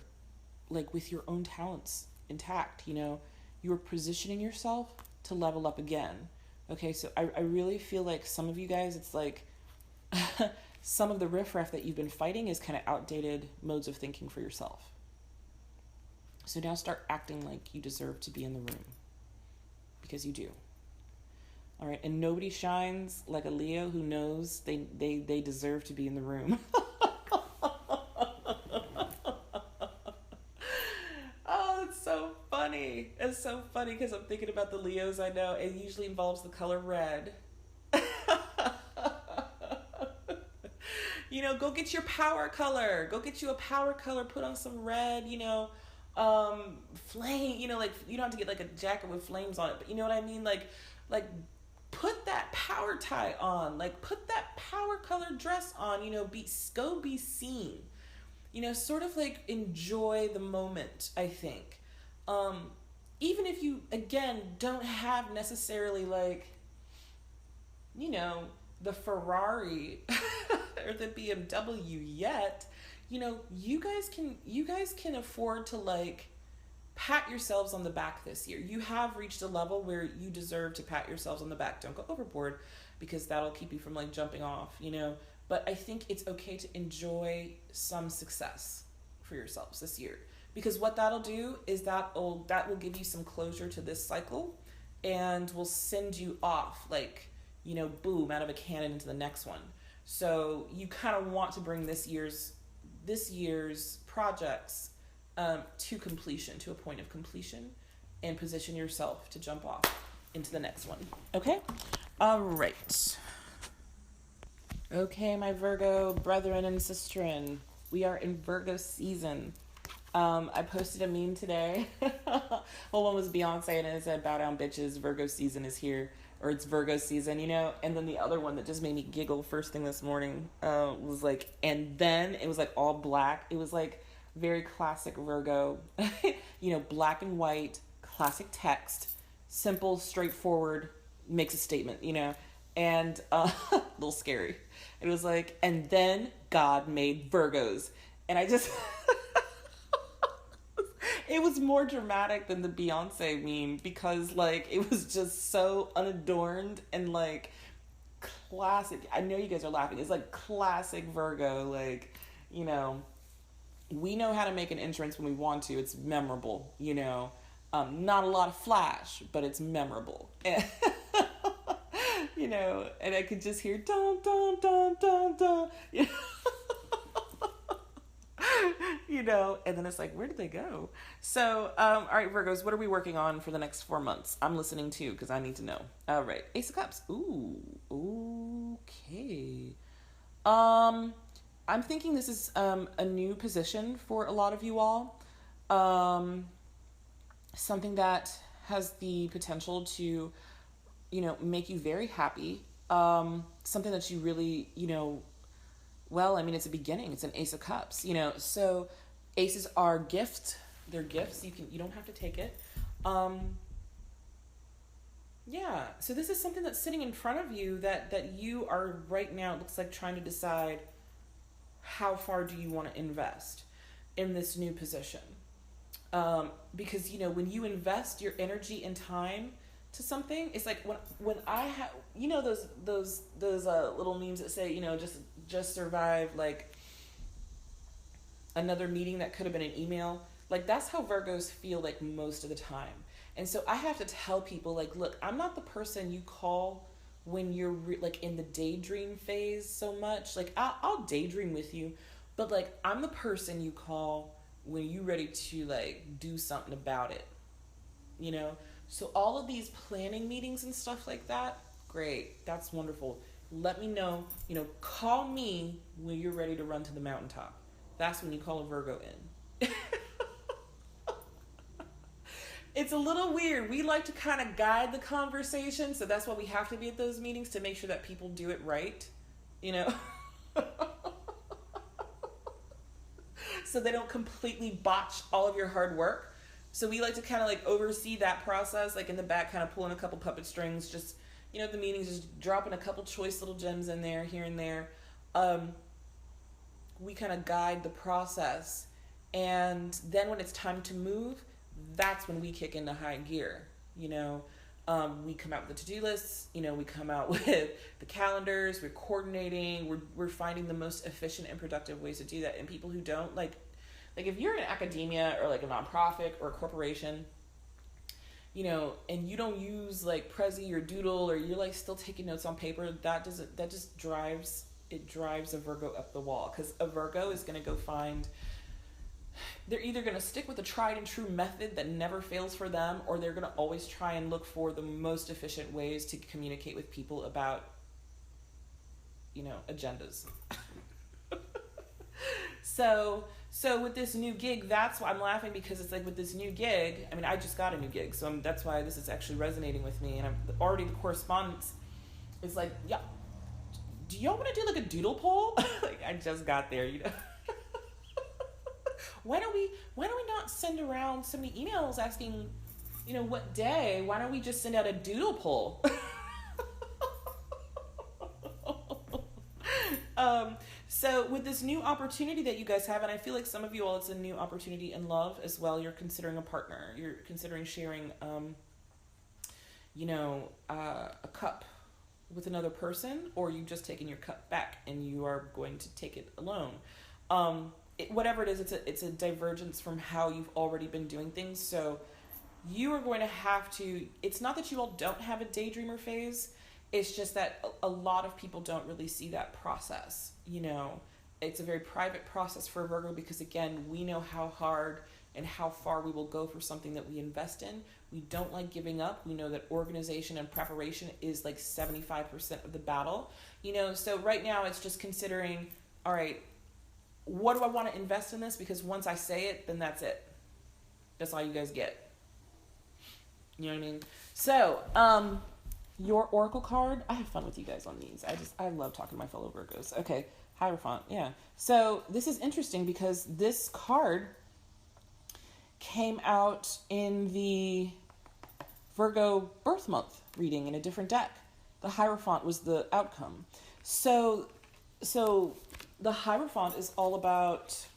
like with your own talents intact. You know, you're positioning yourself to level up again. Okay, so I really feel like some of you guys, it's like some of the riffraff that you've been fighting is kind of outdated modes of thinking for yourself. So now start acting like you deserve to be in the room, because you do. All right, and nobody shines like a Leo who knows they deserve to be in the room. Oh, it's so funny. It's so funny because I'm thinking about the Leos I know. It usually involves the color red. You know, go get your power color. Go get you a power color. Put on some red, you know, flame, you know, like you don't have to get like a jacket with flames on it, but you know what I mean? Like put that power tie on, like put that power color dress on, you know, go be seen, you know, sort of like enjoy the moment, I think. Even if you, again, don't have necessarily like, you know, the Ferrari or the BMW yet, you know, you guys can afford to like pat yourselves on the back this year. You have reached a level where you deserve to pat yourselves on the back. Don't go overboard, because that'll keep you from like jumping off, you know. But I think it's okay to enjoy some success for yourselves this year, because what that'll do is that will give you some closure to this cycle and will send you off like, you know, boom, out of a cannon into the next one. So you kind of want to bring this year's projects to completion, to a point of completion, and position yourself to jump off into the next one. Okay? All right. Okay, my Virgo brethren and sisterin, we are in Virgo season. I posted a meme today. Well, one was Beyonce, and it said, "Bow down, bitches, Virgo season is here." Or it's Virgo season, you know? And then the other one that just made me giggle first thing this morning was like, and then it was like all black. It was like very classic Virgo, you know, black and white, classic text, simple, straightforward, makes a statement, you know? And a little scary. It was like, and then God made Virgos. And I just... It was more dramatic than the Beyonce meme, because like it was just so unadorned and like classic. I know you guys are laughing. It's like classic Virgo. Like, you know, we know how to make an entrance when we want to. It's memorable, you know. Not a lot of flash, but it's memorable. You know, and I could just hear dun dun dun dun dun. You know? You know, and then it's like, where did they go? So, all right, Virgos, what are we working on for the next 4 months? I'm listening too, because I need to know. All right, Ace of Cups. Ooh, okay. I'm thinking this is a new position for a lot of you all. Something that has the potential to, you know, make you very happy. Something that you really, you know, well, I mean, it's a beginning. It's an Ace of Cups, you know. So aces are gifts. They're gifts. You don't have to take it. Yeah. So this is something that's sitting in front of you that you are right now, it looks like, trying to decide how far do you want to invest in this new position. Because, you know, when you invest your energy and time to something, it's like when I have, you know, those little memes that say, you know, just survive like another meeting that could have been an email. Like, that's how Virgos feel like most of the time. And so I have to tell people, like, look, I'm not the person you call when you're like in the daydream phase so much. Like, I'll daydream with you, but like, I'm the person you call when you're ready to like do something about it, you know? So all of these planning meetings and stuff like that, great. That's wonderful. Let me know, you know, call me when you're ready to run to the mountaintop. That's when you call a Virgo in. it's a little weird. We like to kind of guide the conversation, so that's why we have to be at those meetings, to make sure that people do it right, you know? So they don't completely botch all of your hard work. So we like to kind of like oversee that process, like in the back, kind of pulling a couple puppet strings, just, you know, the meetings, just dropping a couple choice little gems in there, here and there. We kind of guide the process. And then when it's time to move, that's when we kick into high gear, you know. We come out with the to-do lists, you know, we come out with the calendars, we're coordinating, we're finding the most efficient and productive ways to do that. And people who don't, like if you're in academia or like a nonprofit or a corporation, you know, and you don't use like Prezi or Doodle, or you're like still taking notes on paper, that just drives a Virgo up the wall. Because a Virgo is going to go find, they're either going to stick with a tried and true method that never fails for them, or they're going to always try and look for the most efficient ways to communicate with people about, you know, agendas. So with this new gig, that's why I'm laughing, because it's like with this new gig, I mean, I just got a new gig, so that's why this is actually resonating with me. And I'm already, the correspondence is like, yeah, do y'all want to do like a doodle poll? Like, I just got there, you know. Why don't we not send around so many emails asking, you know, what day? Why don't we just send out a doodle poll? So with this new opportunity that you guys have, and I feel like some of you all, it's a new opportunity in love as well. You're considering a partner. You're considering sharing, you know, a cup with another person, or you've just taken your cup back and you are going to take it alone. Whatever it is, it's a divergence from how you've already been doing things. So you are going to have to, it's not that you all don't have a daydreamer phase. It's just that a lot of people don't really see that process. You know, it's a very private process for Virgo, because again, we know how hard and how far we will go for something that we invest in. We don't like giving up. We know that organization and preparation is like 75% of the battle. You know, so right now it's just considering, all right, what do I want to invest in this? Because once I say it, then that's it. That's all you guys get. You know what I mean? So, your oracle card, I have fun with you guys on these. I love talking to my fellow Virgos. Okay, Hierophant, yeah. So this is interesting because this card came out in the Virgo birth month reading in a different deck. The Hierophant was the outcome. So the Hierophant is all about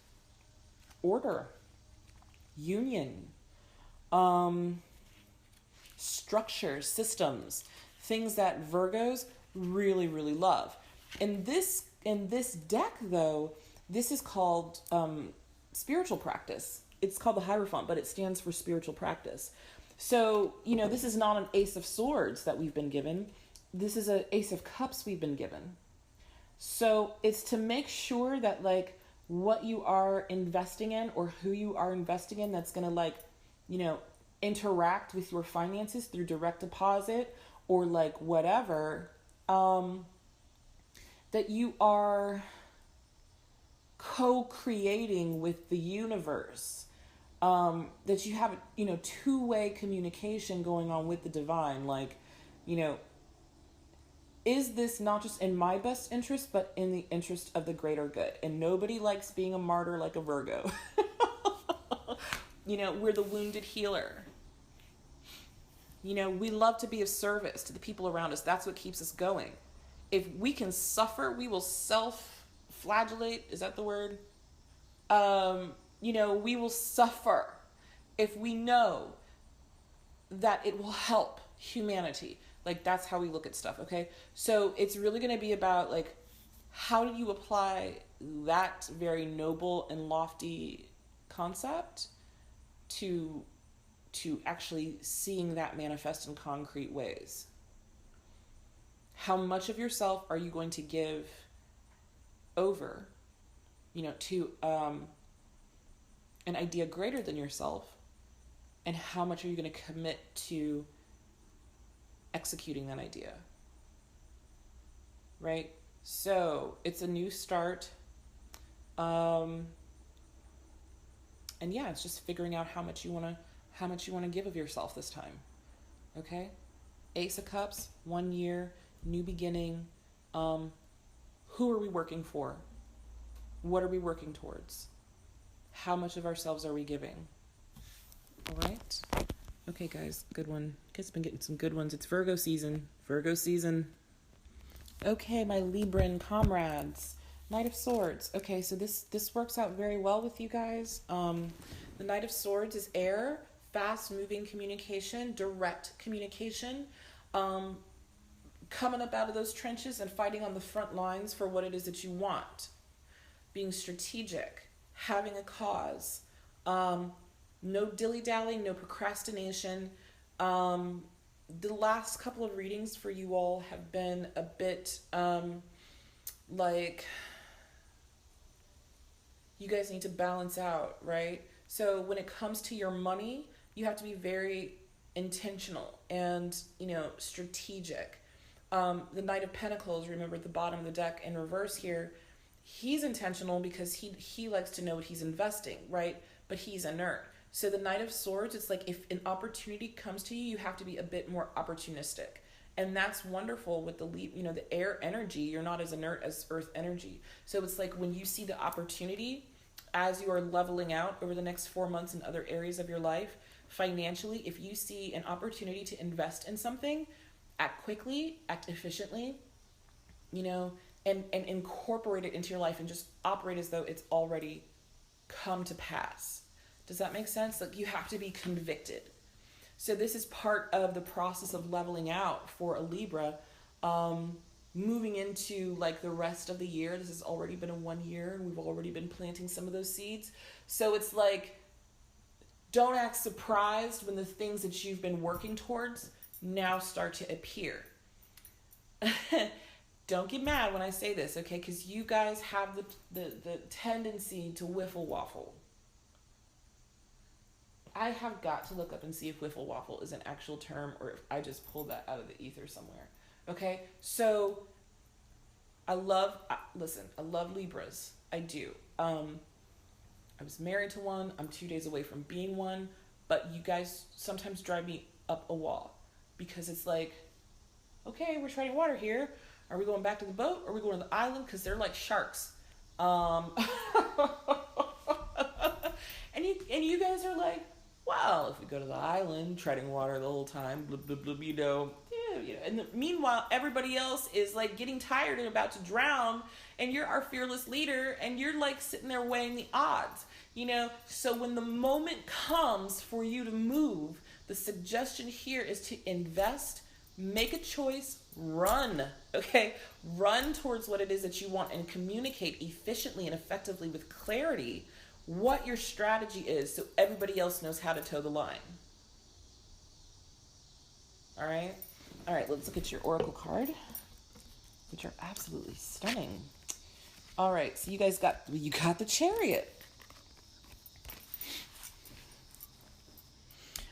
order, union, structure, systems, things that Virgos really, really love. In this deck, though, this is called spiritual practice. It's called the Hierophant, but it stands for spiritual practice. So, you know, this is not an Ace of Swords that we've been given. This is an Ace of Cups we've been given. So it's to make sure that, like, what you are investing in or who you are investing in that's going to, like, you know, interact with your finances through direct deposit or, like, whatever, that you are co-creating with the universe, that you have, you know, two-way communication going on with the divine. Like, you know, is this not just in my best interest, but in the interest of the greater good? And nobody likes being a martyr like a Virgo. You know, we're the wounded healer. You know, we love to be of service to the people around us. That's what keeps us going. If we can suffer, we will self-flagellate. Is that the word? You know, we will suffer if we know that it will help humanity. Like, that's how we look at stuff, okay? So it's really going to be about, like, how do you apply that very noble and lofty concept to actually seeing that manifest in concrete ways? How much of yourself are you going to give over, you know, to an idea greater than yourself? And how much are you going to commit to executing that idea? Right? So it's a new start. And yeah, it's just figuring out how much you want how much you want to give of yourself this time. Okay? Ace of Cups, 1 year, new beginning. Who are we working for? What are we working towards? How much of ourselves are we giving? All right? Okay, guys, good one. You guys have been getting some good ones. It's Virgo season. Virgo season. Okay, my Libran comrades. Knight of Swords. Okay, so this works out very well with you guys. The Knight of Swords is air, fast-moving communication, direct communication, coming up out of those trenches and fighting on the front lines for what it is that you want, being strategic, having a cause, no dilly-dallying, no procrastination. The last couple of readings for you all have been a bit like you guys need to balance out, right? So when it comes to your money, you have to be very intentional and, strategic. The Knight of Pentacles, remember at the bottom of the deck in reverse here, he's intentional because he likes to know what he's investing, right? But he's inert. So the Knight of Swords, it's like if an opportunity comes to you, you have to be a bit more opportunistic. And that's wonderful with the air energy. You're not as inert as earth energy. So it's like when you see the opportunity as you are leveling out over the next 4 months in other areas of your life, financially, if you see an opportunity to invest in something, act quickly, act efficiently, and incorporate it into your life and just operate as though it's already come to pass. Does that make sense? Like you have to be convicted. So this is part of the process of leveling out for a Libra, moving into like the rest of the year. This has already been a 1 year and we've already been planting some of those seeds. So it's like, don't act surprised when the things that you've been working towards now start to appear. Don't get mad when I say this, okay? Because you guys have the tendency to wiffle waffle. I have got to look up and see if wiffle waffle is an actual term or if I just pulled that out of the ether somewhere. Okay, so I love Libras. I do. I was married to one. I'm 2 days away from being one. But you guys sometimes drive me up a wall because it's like, okay, we're treading water here. Are we going back to the boat or are we going to the island? Because they're like sharks. And you guys are like, well, if we go to the island, treading water the whole time, blah, blah, blah, yeah. And meanwhile, everybody else is like getting tired and about to drown, and you're our fearless leader, and you're like sitting there weighing the odds, So when the moment comes for you to move, the suggestion here is to invest, make a choice, run, okay? Run towards what it is that you want and communicate efficiently and effectively with clarity what your strategy is so everybody else knows how to toe the line. All right, let's look at your oracle card, which are absolutely stunning. All right, so you got the Chariot.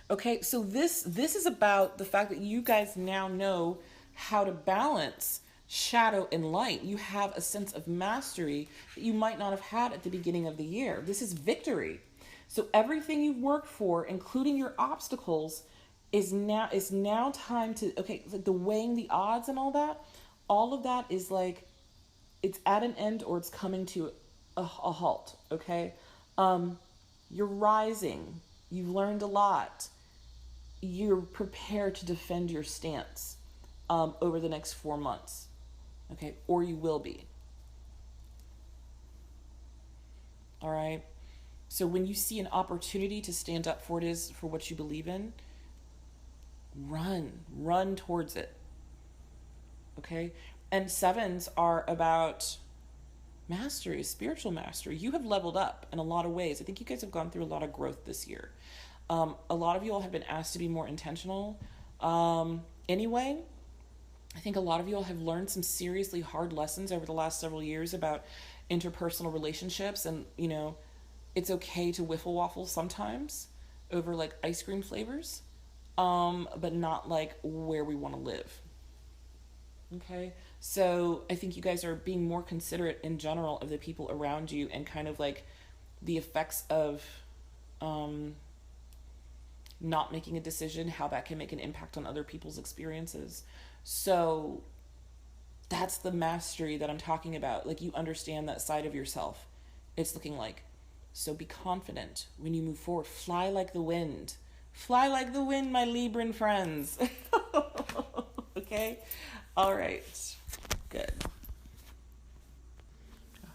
Okay, so this is about the fact that you guys now know how to balance shadow and light. You have a sense of mastery that you might not have had at the beginning of the year. This is victory. So everything you've worked for, including your obstacles, is now time to, okay, like the weighing the odds and all of that is like, it's at an end or it's coming to a halt, okay? You're rising. You've learned a lot. You're prepared to defend your stance over the next 4 months. Okay, or you will be. All right. So when you see an opportunity to stand up for what you believe in, run towards it. Okay. And sevens are about mastery, spiritual mastery. You have leveled up in a lot of ways. I think you guys have gone through a lot of growth this year. A lot of you all have been asked to be more intentional. Anyway, I think a lot of you all have learned some seriously hard lessons over the last several years about interpersonal relationships. And, it's okay to wiffle waffle sometimes over like ice cream flavors, but not like where we want to live. Okay. So I think you guys are being more considerate in general of the people around you and kind of like the effects of, not making a decision, how that can make an impact on other people's experiences. So that's the mastery that I'm talking about. Like, you understand that side of yourself. It's looking like. So be confident when you move forward. Fly like the wind. Fly like the wind, my Libran friends. Okay? All right. Good.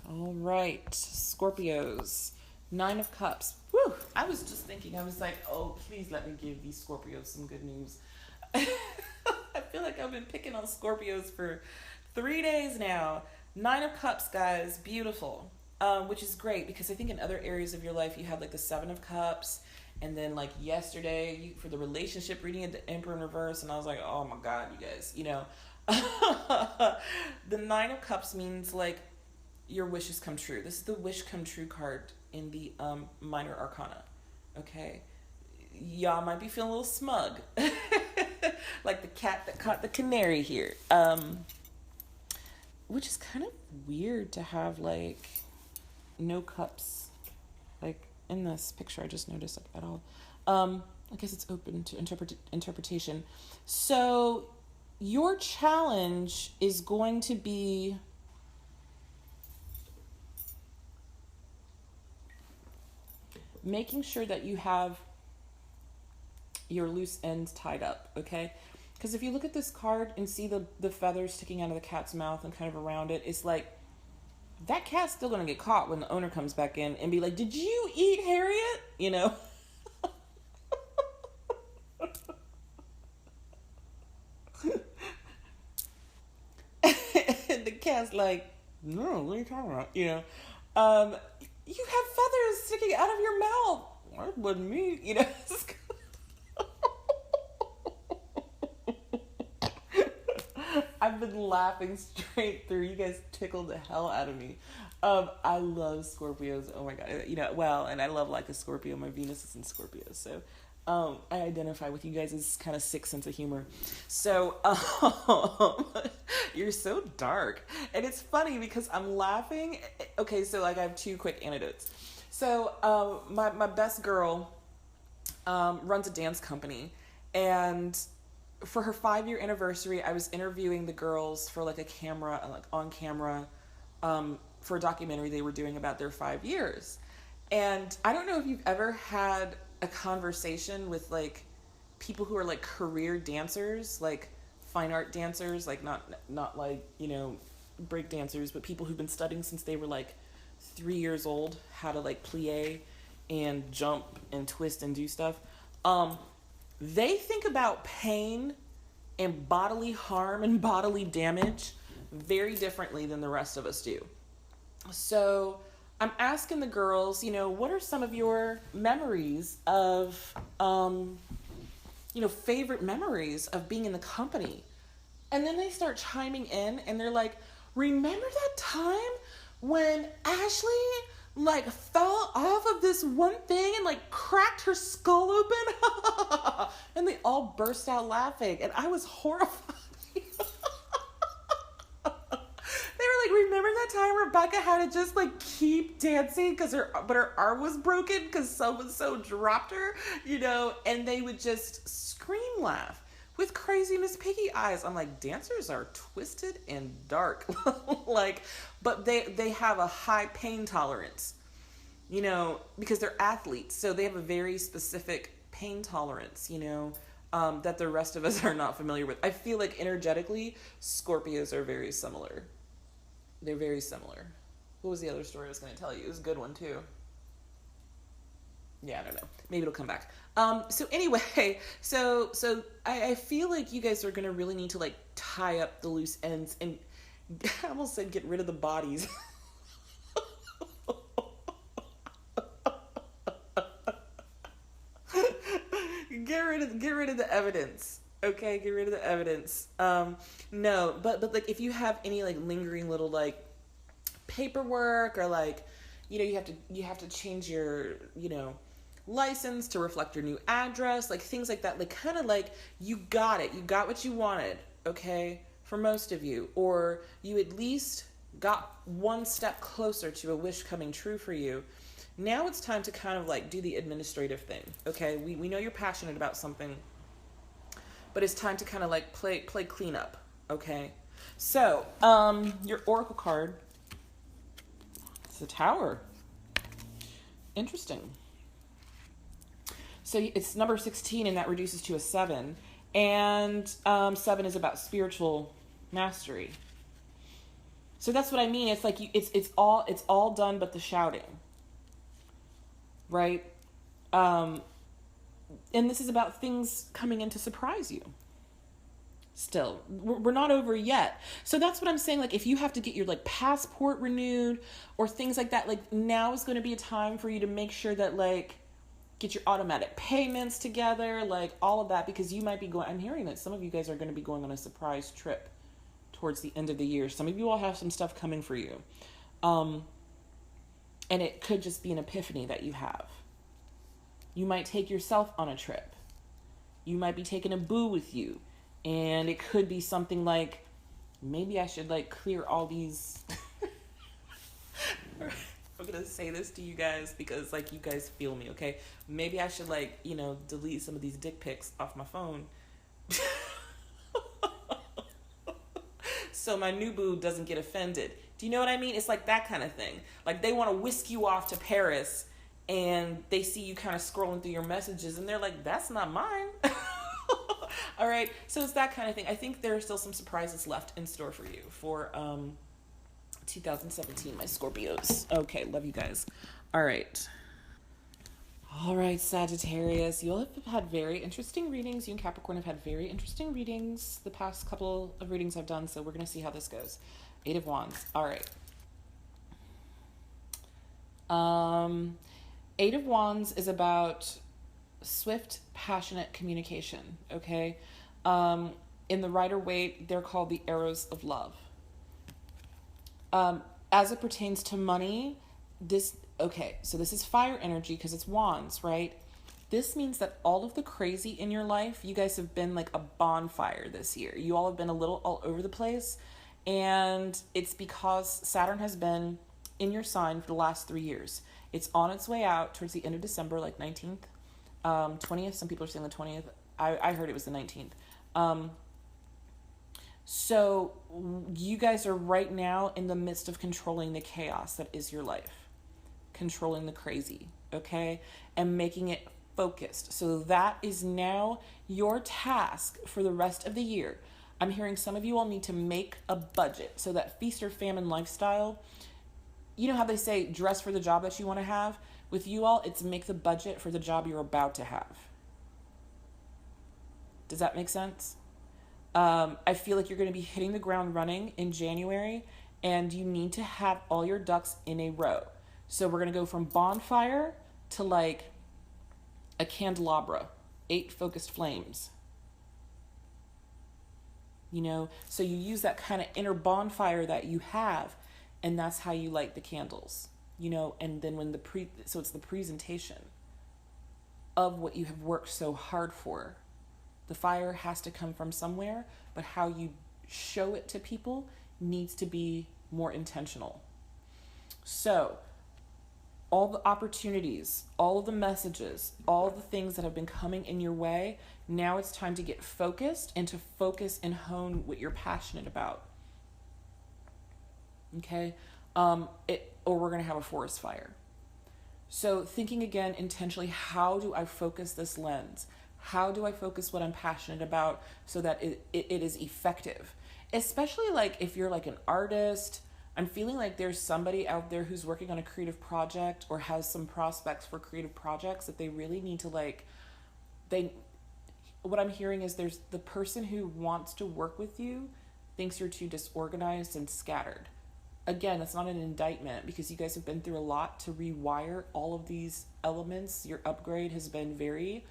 All right. Scorpios. 9 of Cups. Whew. I was just thinking, I was like, oh, please let me give these Scorpios some good news. I feel like I've been picking on Scorpios for 3 days now. 9 of Cups, guys. Beautiful. Which is great, because I think in other areas of your life you have like the 7 of Cups, and then like yesterday for the relationship reading at the Emperor in reverse, and I was like, oh my God, you guys, you know. The 9 of Cups means like your wishes come true. This is the wish come true card in the minor arcana. Okay, y'all might be feeling a little smug, like the cat that caught the canary here, which is kind of weird to have like no cups like in this picture. I just noticed like, at all. I guess it's open to interpretation. So your challenge is going to be making sure that you have your loose ends tied up, okay? Because if you look at this card and see the feathers sticking out of the cat's mouth and kind of around it, it's like that cat's still going to get caught when the owner comes back in and be like, did you eat Harriet? You know? And the cat's like, no, what are you talking about? You know? You have feathers sticking out of your mouth. That wasn't me, you know? I've been laughing straight through. You guys tickled the hell out of me. I love Scorpios. Oh my God. You know, well, and I love like a Scorpio. My Venus is in Scorpio. So I identify with you guys' kind of sick sense of humor. So you're so dark. And it's funny because I'm laughing. Okay, so like I have 2 quick anecdotes. So my best girl runs a dance company, and for her 5-year anniversary, I was interviewing the girls for like a camera, like on camera, for a documentary they were doing about their 5 years. And I don't know if you've ever had a conversation with like people who are like career dancers, like fine art dancers, like not like, you know, break dancers, but people who've been studying since they were like 3 years old, how to like plie and jump and twist and do stuff. They think about pain and bodily harm and bodily damage very differently than the rest of us do. So I'm asking the girls, you know, what are some of your memories of, you know, favorite memories of being in the company? And then they start chiming in and they're like, remember that time when Ashley like fell off of this one thing and like cracked her skull open? And they all burst out laughing, and I was horrified. They were like, remember that time Rebecca had to just like keep dancing because her arm was broken because so-and-so dropped her, you know? And they would just scream laugh with crazy Miss Piggy eyes. I'm like, dancers are twisted and dark. Like, but they have a high pain tolerance, you know, because they're athletes. So they have a very specific pain tolerance, you know, that the rest of us are not familiar with. I feel like energetically, Scorpios are very similar. They're very similar. What was the other story I was going to tell you? It was a good one too. Yeah, I don't know. Maybe it'll come back. So anyway, so I feel like you guys are going to really need to like tie up the loose ends and I almost said get rid of the bodies. Get rid of the evidence. Okay, get rid of the evidence. No, but like if you have any like lingering little like paperwork or like, you know, you have to change your, you know, license to reflect your new address, like things like that, like kind of like you got what you wanted, okay, for most of you, or you at least got one step closer to a wish coming true for you. Now it's time to kind of like do the administrative thing. Okay, we know you're passionate about something, but it's time to kind of like play cleanup. Okay, so your oracle card, it's the Tower. Interesting. So it's number 16, and that reduces to a 7. And 7 is about spiritual mastery. So that's what I mean. It's like it's all done but the shouting, right? And this is about things coming in to surprise you. Still, we're not over yet. So that's what I'm saying. Like, if you have to get your like passport renewed or things like that, like now is going to be a time for you to make sure that like get your automatic payments together, like all of that, because you might be going, I'm hearing that some of you guys are going to be going on a surprise trip towards the end of the year. Some of you all have some stuff coming for you. And it could just be an epiphany that you have. You might take yourself on a trip. You might be taking a boo with you. And it could be something like, maybe I should like clear all these. I'm going to say this to you guys because like you guys feel me, okay? Maybe I should like, delete some of these dick pics off my phone. So my new boo doesn't get offended. Do you know what I mean? It's like that kind of thing. Like they want to whisk you off to Paris and they see you kind of scrolling through your messages and they're like, that's not mine. All right. So it's that kind of thing. I think there are still some surprises left in store for you for 2017, my Scorpios. Okay. Love you guys. All right. All right, Sagittarius. You all have had very interesting readings. You and Capricorn have had very interesting readings the past couple of readings I've done. So we're going to see how this goes. 8 of Wands. All right. 8 of Wands is about swift, passionate communication, okay? In the Rider-Waite, they're called the arrows of love. As it pertains to money, so this is fire energy because it's wands, right? This means that all of the crazy in your life, you guys have been like a bonfire this year. You all have been a little all over the place. And it's because Saturn has been in your sign for the last 3 years. It's on its way out towards the end of December, like 19th. 20th, some people are saying the 20th. I heard it was the 19th. So you guys are right now in the midst of controlling the chaos that is your life, controlling the crazy, okay, and making it focused. So that is now your task for the rest of the year. I'm hearing some of you all need to make a budget. So that feast or famine lifestyle, you know how they say dress for the job that you want to have? With you all, it's make the budget for the job you're about to have. Does that make sense? I feel like you're going to be hitting the ground running in January, and you need to have all your ducks in a row. So we're going to go from bonfire to like a candelabra, 8 focused flames. So you use that kind of inner bonfire that you have, and that's how you light the candles. And then when so it's the presentation of what you have worked so hard for. The fire has to come from somewhere, but how you show it to people needs to be more intentional. So all the opportunities, all of the messages, all the things that have been coming in your way, now it's time to get focused and to focus and hone what you're passionate about. Okay? Or we're going to have a forest fire. So thinking again intentionally, how do I focus this lens? How do I focus what I'm passionate about so that it is effective? Especially like if you're like an artist, I'm feeling like there's somebody out there who's working on a creative project or has some prospects for creative projects that they really need to what I'm hearing is there's the person who wants to work with you thinks you're too disorganized and scattered. Again, it's not an indictment because you guys have been through a lot to rewire all of these elements. Your upgrade has been very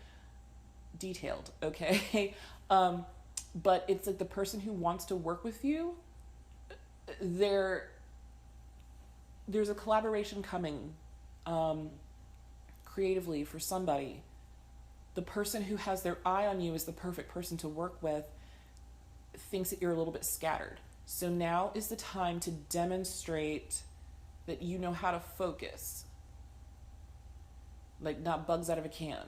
detailed, okay? But it's like the person who wants to work with you, there's a collaboration coming creatively for somebody. The person who has their eye on you is the perfect person to work with, thinks that you're a little bit scattered. So now is the time to demonstrate that you know how to focus. like not bugs out of a can,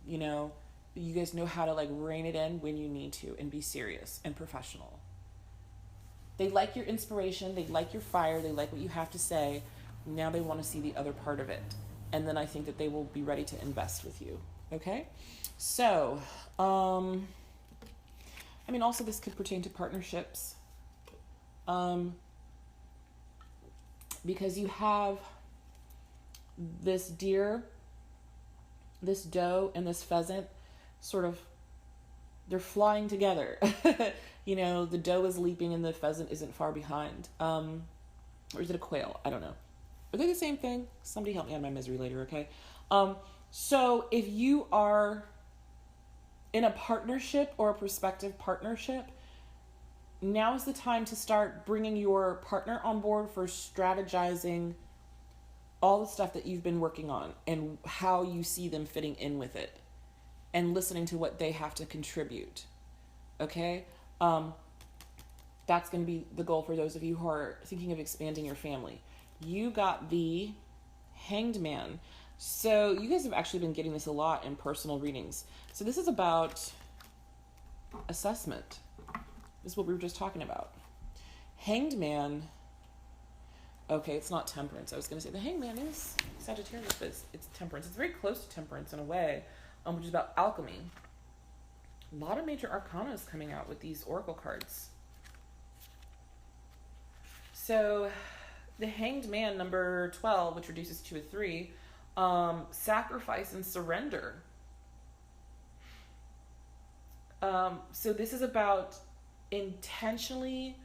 you know. You guys know how to like rein it in when you need to and be serious and professional. They like your inspiration, they like your fire, they like what you have to say. Now they want to see the other part of it. And then I think that they will be ready to invest with you. Okay? So, I mean, also this could pertain to partnerships. Because you have this deer, this doe, and this pheasant sort of, they're flying together. You know, the doe is leaping and the pheasant isn't far behind. Or is it a quail? I don't know. Are they the same thing? Somebody help me out of my misery later, okay? So if you are in a partnership or a prospective partnership, now is the time to start bringing your partner on board for strategizing all the stuff that you've been working on and how you see them fitting in with it and listening to what they have to contribute. Okay? That's going to be the goal for those of you who are thinking of expanding your family. You got the Hanged Man. So you guys have actually been getting this a lot in personal readings. So this is about assessment. This is what we were just talking about. Hanged Man. Okay, it's not temperance. I was going to say the Hanged Man is Sagittarius, but it's temperance. It's very close to temperance in a way, which is about alchemy. A lot of major arcana is coming out with these oracle cards. So the Hanged Man, number 12, which reduces to a 3, sacrifice and surrender. So this is about intentionally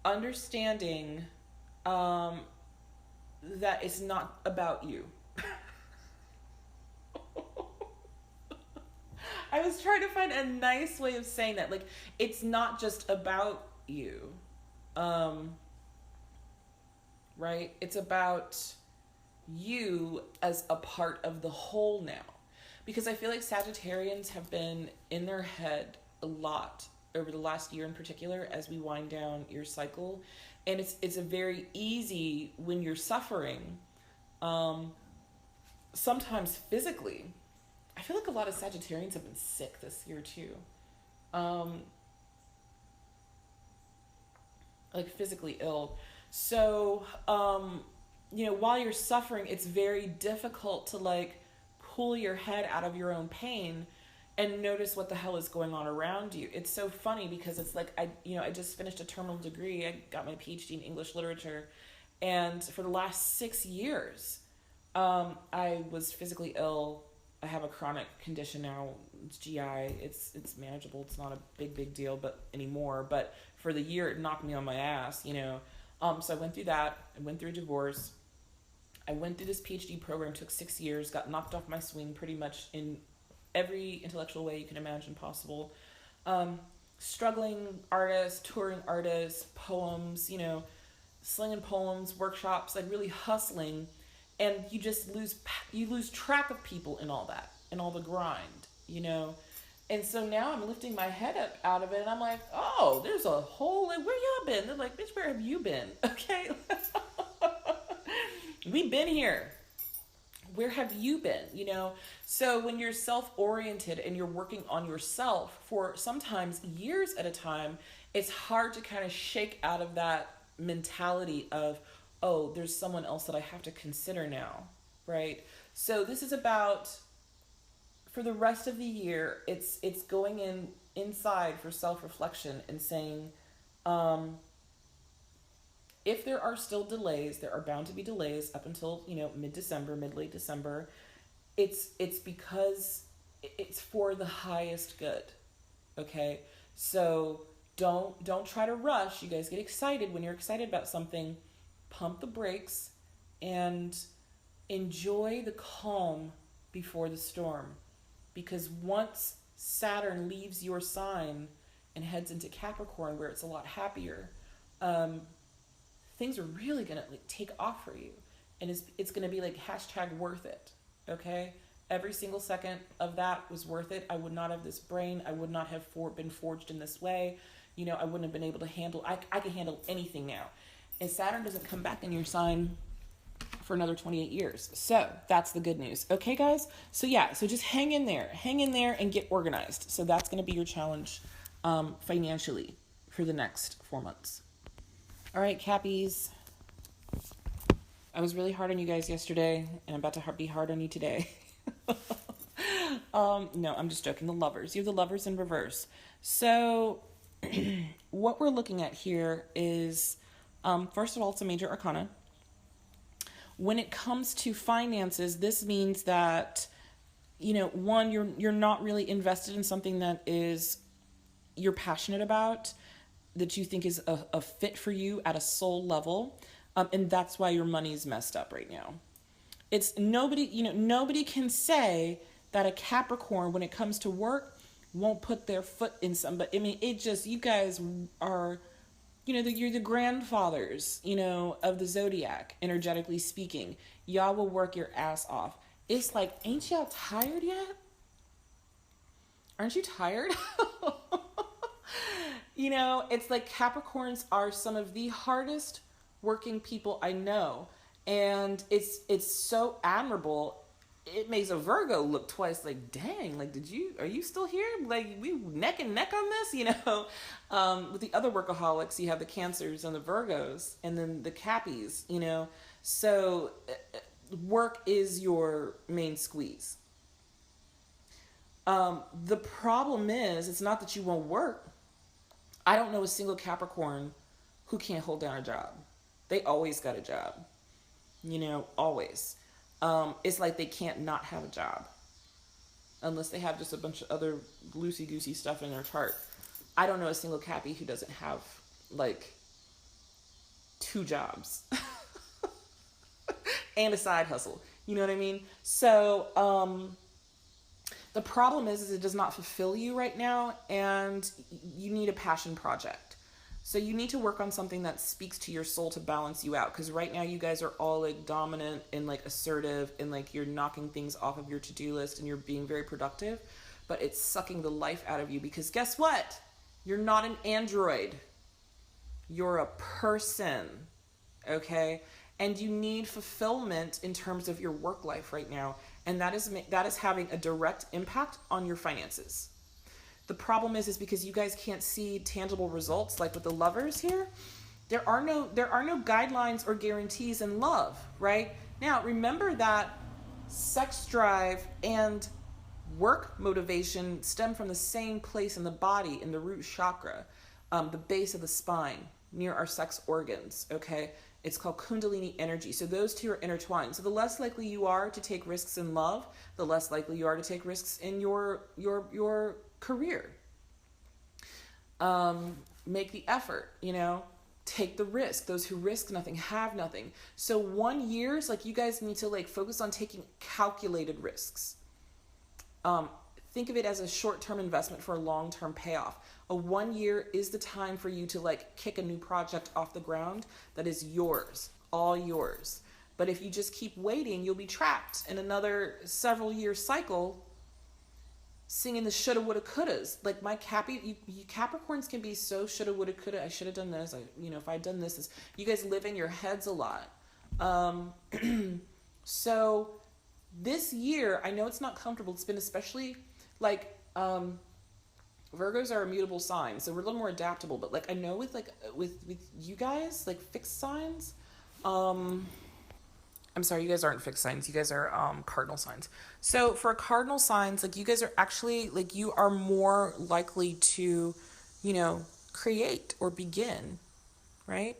understanding that it's not about you. I was trying to find a nice way of saying that. Like, it's not just about you. Right? It's about you as a part of the whole now. Because I feel like Sagittarians have been in their head a lot over the last year in particular as we wind down your cycle. And it's a very easy when you're suffering, sometimes physically. I feel like a lot of Sagittarians have been sick this year too. Like physically ill. So, you know, while you're suffering, it's very difficult to like pull your head out of your own pain and notice what the hell is going on around you. It's so funny because it's like, I just finished a terminal degree. I got my PhD in English literature. And for the last 6 years, I was physically ill. I have a chronic condition now. It's GI. It's manageable. It's not a big deal, but anymore. But for the year, it knocked me on my ass, you know. So I went through that. I went through a divorce. I went through this PhD program, took 6 years, got knocked off my swing pretty much in every intellectual way you can imagine possible. Struggling artist, touring artist, poems, you know, slinging poems, workshops, like really hustling. And you just lose track of people in all that, and all the grind, you know. And so now I'm lifting my head up out of it, and I'm like, oh, there's a whole, like, where y'all been? They're like, bitch, where have you been? Okay. We've been here. Where have you been? You know? So when you're self-oriented and you're working on yourself for sometimes years at a time, it's hard to kind of shake out of that mentality of, oh, there's someone else that I have to consider now, right? So this is about, for the rest of the year, it's going inside for self-reflection and saying, if there are still delays, there are bound to be delays up until, you know, mid-December, late December. It's because it's for the highest good. Okay? So don't try to rush. You guys get excited when you're excited about something. Pump the brakes and enjoy the calm before the storm. Because once Saturn leaves your sign and heads into Capricorn, where it's a lot happier, things are really going to like take off for you. And it's going to be like #worth it. Okay? Every single second of that was worth it. I would not have this brain. I would not have been forged in this way. You know, I wouldn't have been able to handle, I can handle anything now. And Saturn doesn't come back in your sign for another 28 years. So that's the good news. Okay, guys? So yeah, so just hang in there and get organized. So that's going to be your challenge financially for the next 4 months. All right, Cappies. I was really hard on you guys yesterday, and I'm about to be hard on you today. No, I'm just joking. The lovers. You have the lovers in reverse. So what we're looking at here is, first of all, it's a major arcana. When it comes to finances, this means that, one, you're not really invested in something that you're passionate about, that you think is a fit for you at a soul level. And that's why your money's messed up right now. It's nobody can say that a Capricorn, when it comes to work, won't put their foot in some, but I mean, you guys are, you're the grandfathers, of the zodiac, energetically speaking. Y'all will work your ass off. It's like, ain't y'all tired yet? Aren't you tired? It's like Capricorns are some of the hardest working people I know. And it's so admirable. It makes a Virgo look twice like, dang, like, are you still here? Like, we neck and neck on this, with the other workaholics, you have the Cancers and the Virgos and then the Cappies, so work is your main squeeze. The problem is, it's not that you won't work. I don't know a single Capricorn who can't hold down a job. They always got a job, always. It's like they can't not have a job unless they have just a bunch of other loosey-goosey stuff in their chart. I don't know a single Cappy who doesn't have, like, 2 jobs and a side hustle. You know what I mean? So, the problem is it does not fulfill you right now, and you need a passion project. So you need to work on something that speaks to your soul to balance you out. Because right now you guys are all like dominant and like assertive and like you're knocking things off of your to-do list and you're being very productive, but it's sucking the life out of you because guess what? You're not an android. You're a person. Okay? And you need fulfillment in terms of your work life right now. And that is having a direct impact on your finances. The problem is because you guys can't see tangible results, like with the lovers here. There are no guidelines or guarantees in love, right? Now, remember that sex drive and work motivation stem from the same place in the body, in the root chakra, the base of the spine, near our sex organs, okay? It's called Kundalini energy. So those two are intertwined. So the less likely you are to take risks in love, the less likely you are to take risks in your career. Make the effort, take the risk. Those who risk nothing have nothing. So 1 year is like you guys need to like focus on taking calculated risks. Think of it as a short-term investment for a long-term payoff. A 1 year is the time for you to like kick a new project off the ground that is yours, all yours. But if you just keep waiting, you'll be trapped in another several year cycle singing the shoulda, woulda, couldas. Like my you Capricorns can be so shoulda, woulda, coulda. I should have done this. If I'd done this, you guys live in your heads a lot. So this year, I know it's not comfortable. It's been especially like, Virgos are a mutable sign, so we're a little more adaptable. But like I know with you guys, like fixed signs, I'm sorry, you guys aren't fixed signs. You guys are cardinal signs. So for cardinal signs, like you guys are actually like you are more likely to, create or begin, right?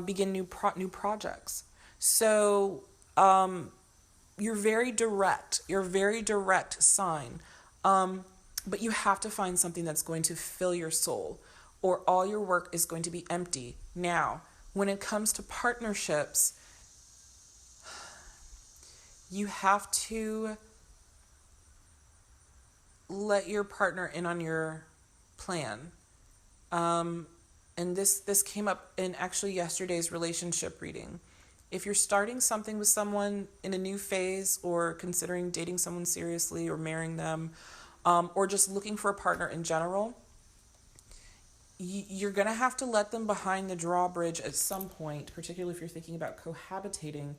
Begin new projects. So you're very direct. You're a very direct sign. But you have to find something that's going to fill your soul, or all your work is going to be empty. Now, when it comes to partnerships, you have to let your partner in on your plan. And this came up in actually yesterday's relationship reading. If you're starting something with someone in a new phase, or considering dating someone seriously or marrying them, or just looking for a partner in general, you're going to have to let them behind the drawbridge at some point, particularly if you're thinking about cohabitating,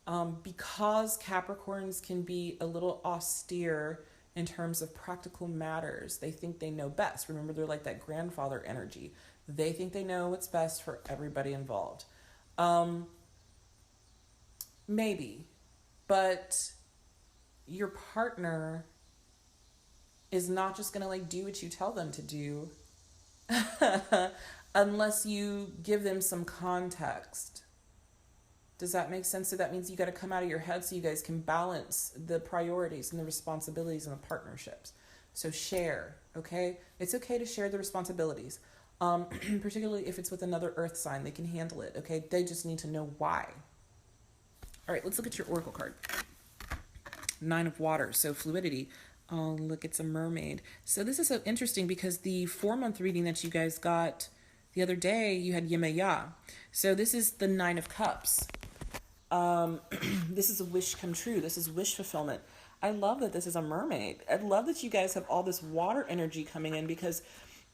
Because Capricorns can be a little austere in terms of practical matters. They think they know best. Remember, they're like that grandfather energy. They think they know what's best for everybody involved. Maybe, but your partner is not just gonna like do what you tell them to do unless you give them some context. Does that make sense? So that means you got to come out of your head so you guys can balance the priorities and the responsibilities in the partnerships. So share, okay? It's okay to share the responsibilities, particularly if it's with another earth sign. They can handle it, okay? They just need to know why. All right, let's look at your oracle card. 9 of Water, so fluidity. Oh, look, it's a mermaid. So this is so interesting because the 4-month reading that you guys got the other day, you had Gemini.No. So this is the 9 of Cups. This is a wish come true. This is wish fulfillment. I love that this is a mermaid. I love that you guys have all this water energy coming in because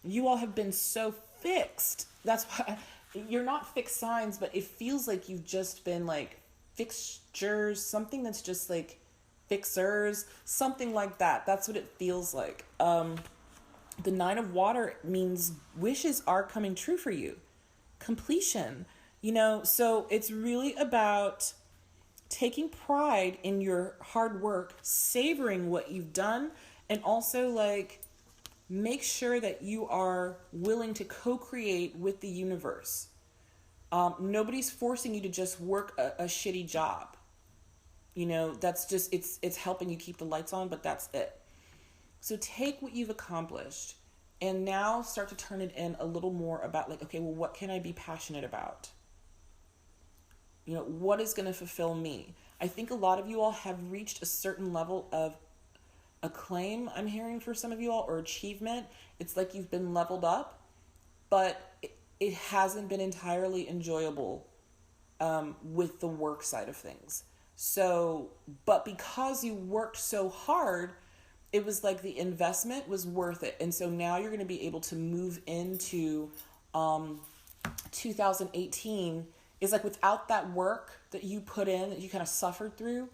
you all have been so fixed. That's why you're not fixed signs, but it feels like you've just been like fixtures, something that's just like fixers, something like that. That's what it feels like. The 9 of Water means wishes are coming true for you. Completion, so it's really about taking pride in your hard work, savoring what you've done, and also like make sure that you are willing to co-create with the universe. Nobody's forcing you to just work a shitty job. That's just, it's helping you keep the lights on, but that's it. So take what you've accomplished and now start to turn it in a little more about like, okay, well, what can I be passionate about? What is going to fulfill me? I think a lot of you all have reached a certain level of acclaim, I'm hearing for some of you all, or achievement. It's like you've been leveled up, but it hasn't been entirely enjoyable with the work side of things. So, but because you worked so hard, it was like the investment was worth it. And so now you're going to be able to move into 2018 is like without that work that you put in, that you kind of suffered through,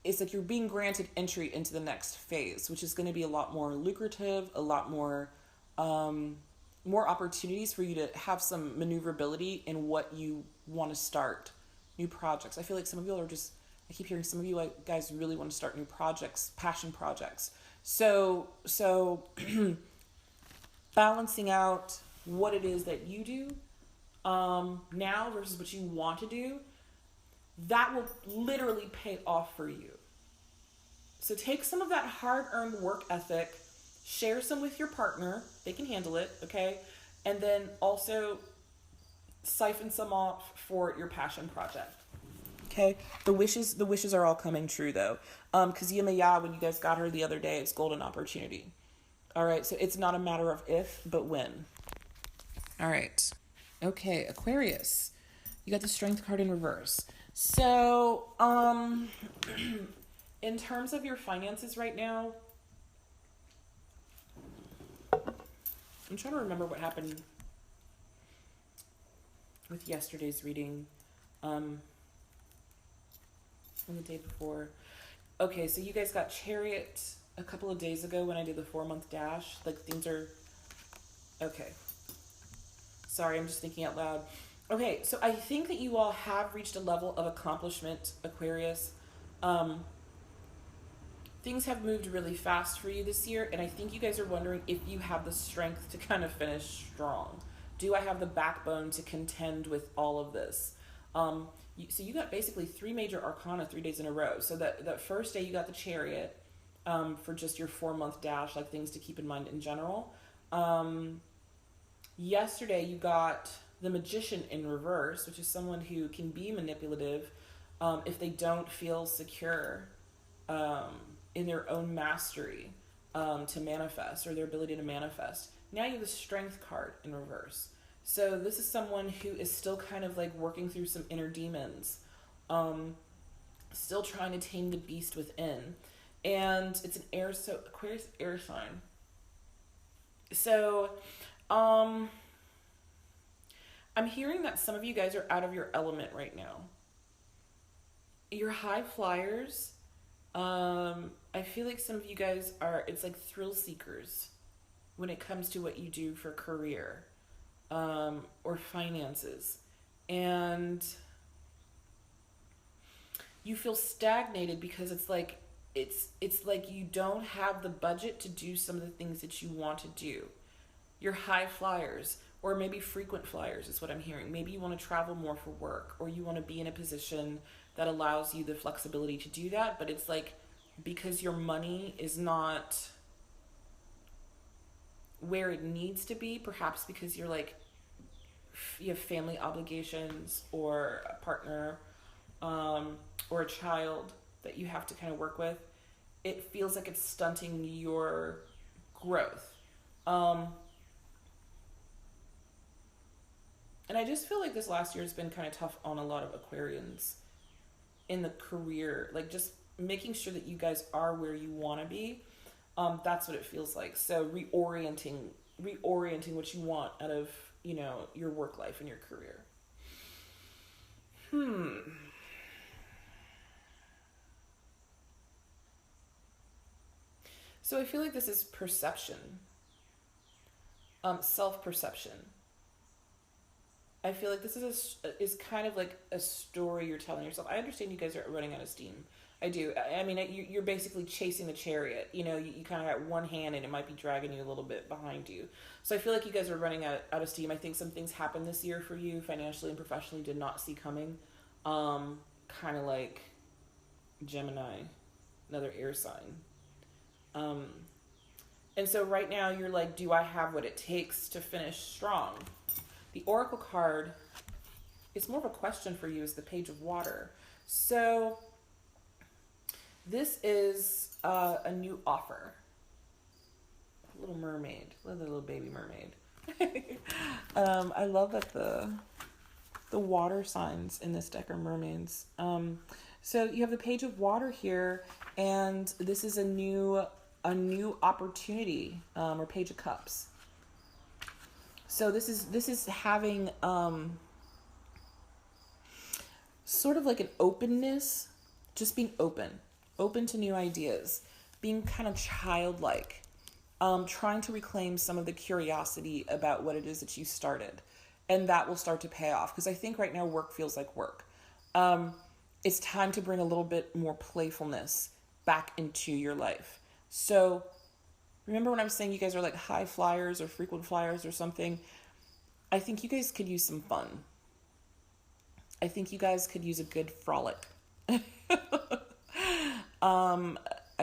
it's like you're being granted entry into the next phase, which is going to be a lot more lucrative, a lot more opportunities for you to have some maneuverability in what you want to start, new projects. I feel like some of you are just, I keep hearing some of you like guys really want to start new projects, passion projects. So balancing out what it is that you do now versus what you want to do, that will literally pay off for you. So take some of that hard-earned work ethic, share some with your partner. They can handle it, okay? And then also siphon some off for your passion project. Okay? The wishes are all coming true though. Because Gemini, when you guys got her the other day, it's golden opportunity. All right, so it's not a matter of if, but when. All right. Okay, Aquarius. You got the Strength card in reverse. So, in terms of your finances right now, I'm trying to remember what happened with yesterday's reading, and the day before. Okay, so you guys got Chariot a couple of days ago when I did the 4-month dash. Like things are, okay. Sorry, I'm just thinking out loud. Okay, so I think that you all have reached a level of accomplishment, Aquarius. Things have moved really fast for you this year, and I think you guys are wondering if you have the strength to kind of finish strong. Do I have the backbone to contend with all of this? So you got basically 3 major arcana 3 days in a row. So that first day you got the Chariot for just your 4-month dash, like things to keep in mind in general. Yesterday you got the Magician in reverse, which is someone who can be manipulative if they don't feel secure in their own mastery to manifest, or their ability to manifest. Now you have the Strength card in reverse. So this is someone who is still kind of like working through some inner demons, still trying to tame the beast within. And it's an air, so Aquarius air sign. So I'm hearing that some of you guys are out of your element right now. You're high flyers. I feel like some of you guys are, it's like thrill seekers when it comes to what you do for career, or finances. And you feel stagnated because it's like you don't have the budget to do some of the things that you want to do. You're high flyers, or maybe frequent flyers is what I'm hearing. Maybe you want to travel more for work, or you want to be in a position that allows you the flexibility to do that, but it's like because your money is not where it needs to be, perhaps because you're like you have family obligations or a partner, or a child that you have to kind of work with, it feels like it's stunting your growth. And I just feel like this last year has been kind of tough on a lot of Aquarians in the career, like just making sure that you guys are where you want to be. That's what it feels like. So reorienting what you want out of, your work life and your career. So I feel like this is perception, self-perception. I feel like this is kind of like a story you're telling yourself. I understand you guys are running out of steam. I do. I mean, you're basically chasing the chariot. You kind of got one hand and it might be dragging you a little bit behind you. So I feel like you guys are running out of steam. I think some things happened this year for you financially and professionally did not see coming. Kind of like Gemini, another air sign. And so right now you're like, do I have what it takes to finish strong? The Oracle card is more of a question for you, is the Page of Water. So this is a new offer. Little mermaid, little baby mermaid. I love that the water signs in this deck are mermaids. So you have the Page of Water here, and this is a new opportunity, or Page of Cups. So this is having sort of like an openness, just being open to new ideas, being kind of childlike, trying to reclaim some of the curiosity about what it is that you started, and that will start to pay off. Because I think right now work feels like work. It's time to bring a little bit more playfulness back into your life. So remember when I was saying you guys are like high flyers or frequent flyers or something? I think you guys could use some fun. I think you guys could use a good frolic. I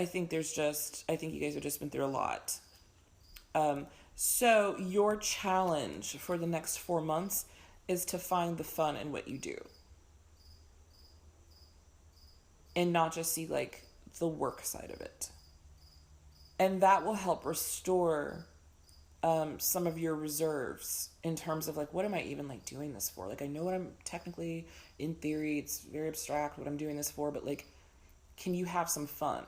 think you guys have just been through a lot. So your challenge for the next 4 months is to find the fun in what you do. And not just see like the work side of it. And that will help restore some of your reserves in terms of like, what am I even like doing this for? Like, I know what I'm technically, in theory, it's very abstract what I'm doing this for, but like, can you have some fun?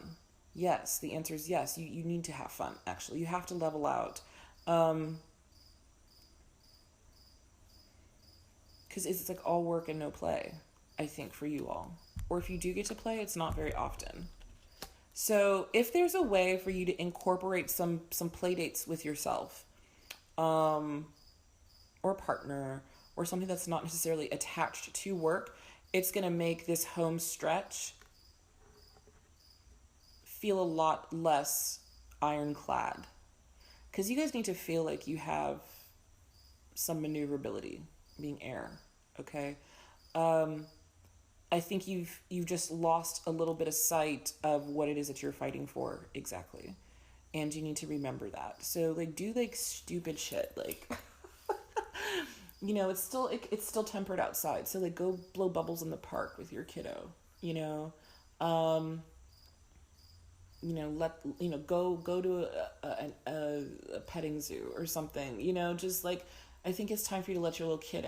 Yes, the answer is yes. You need to have fun, actually. You have to level out. Because it's like all work and no play, I think, for you all. Or if you do get to play, it's not very often. So if there's a way for you to incorporate some play dates with yourself, or a partner, or something that's not necessarily attached to work, it's going to make this home stretch feel a lot less ironclad. Because you guys need to feel like you have some maneuverability, being air, okay? I think you've just lost a little bit of sight of what it is that you're fighting for exactly. And you need to remember that. So like do like stupid shit, like it's still tempered outside. So like go blow bubbles in the park with your kiddo, go to a petting zoo or something, just like, I think it's time for you to let your little kid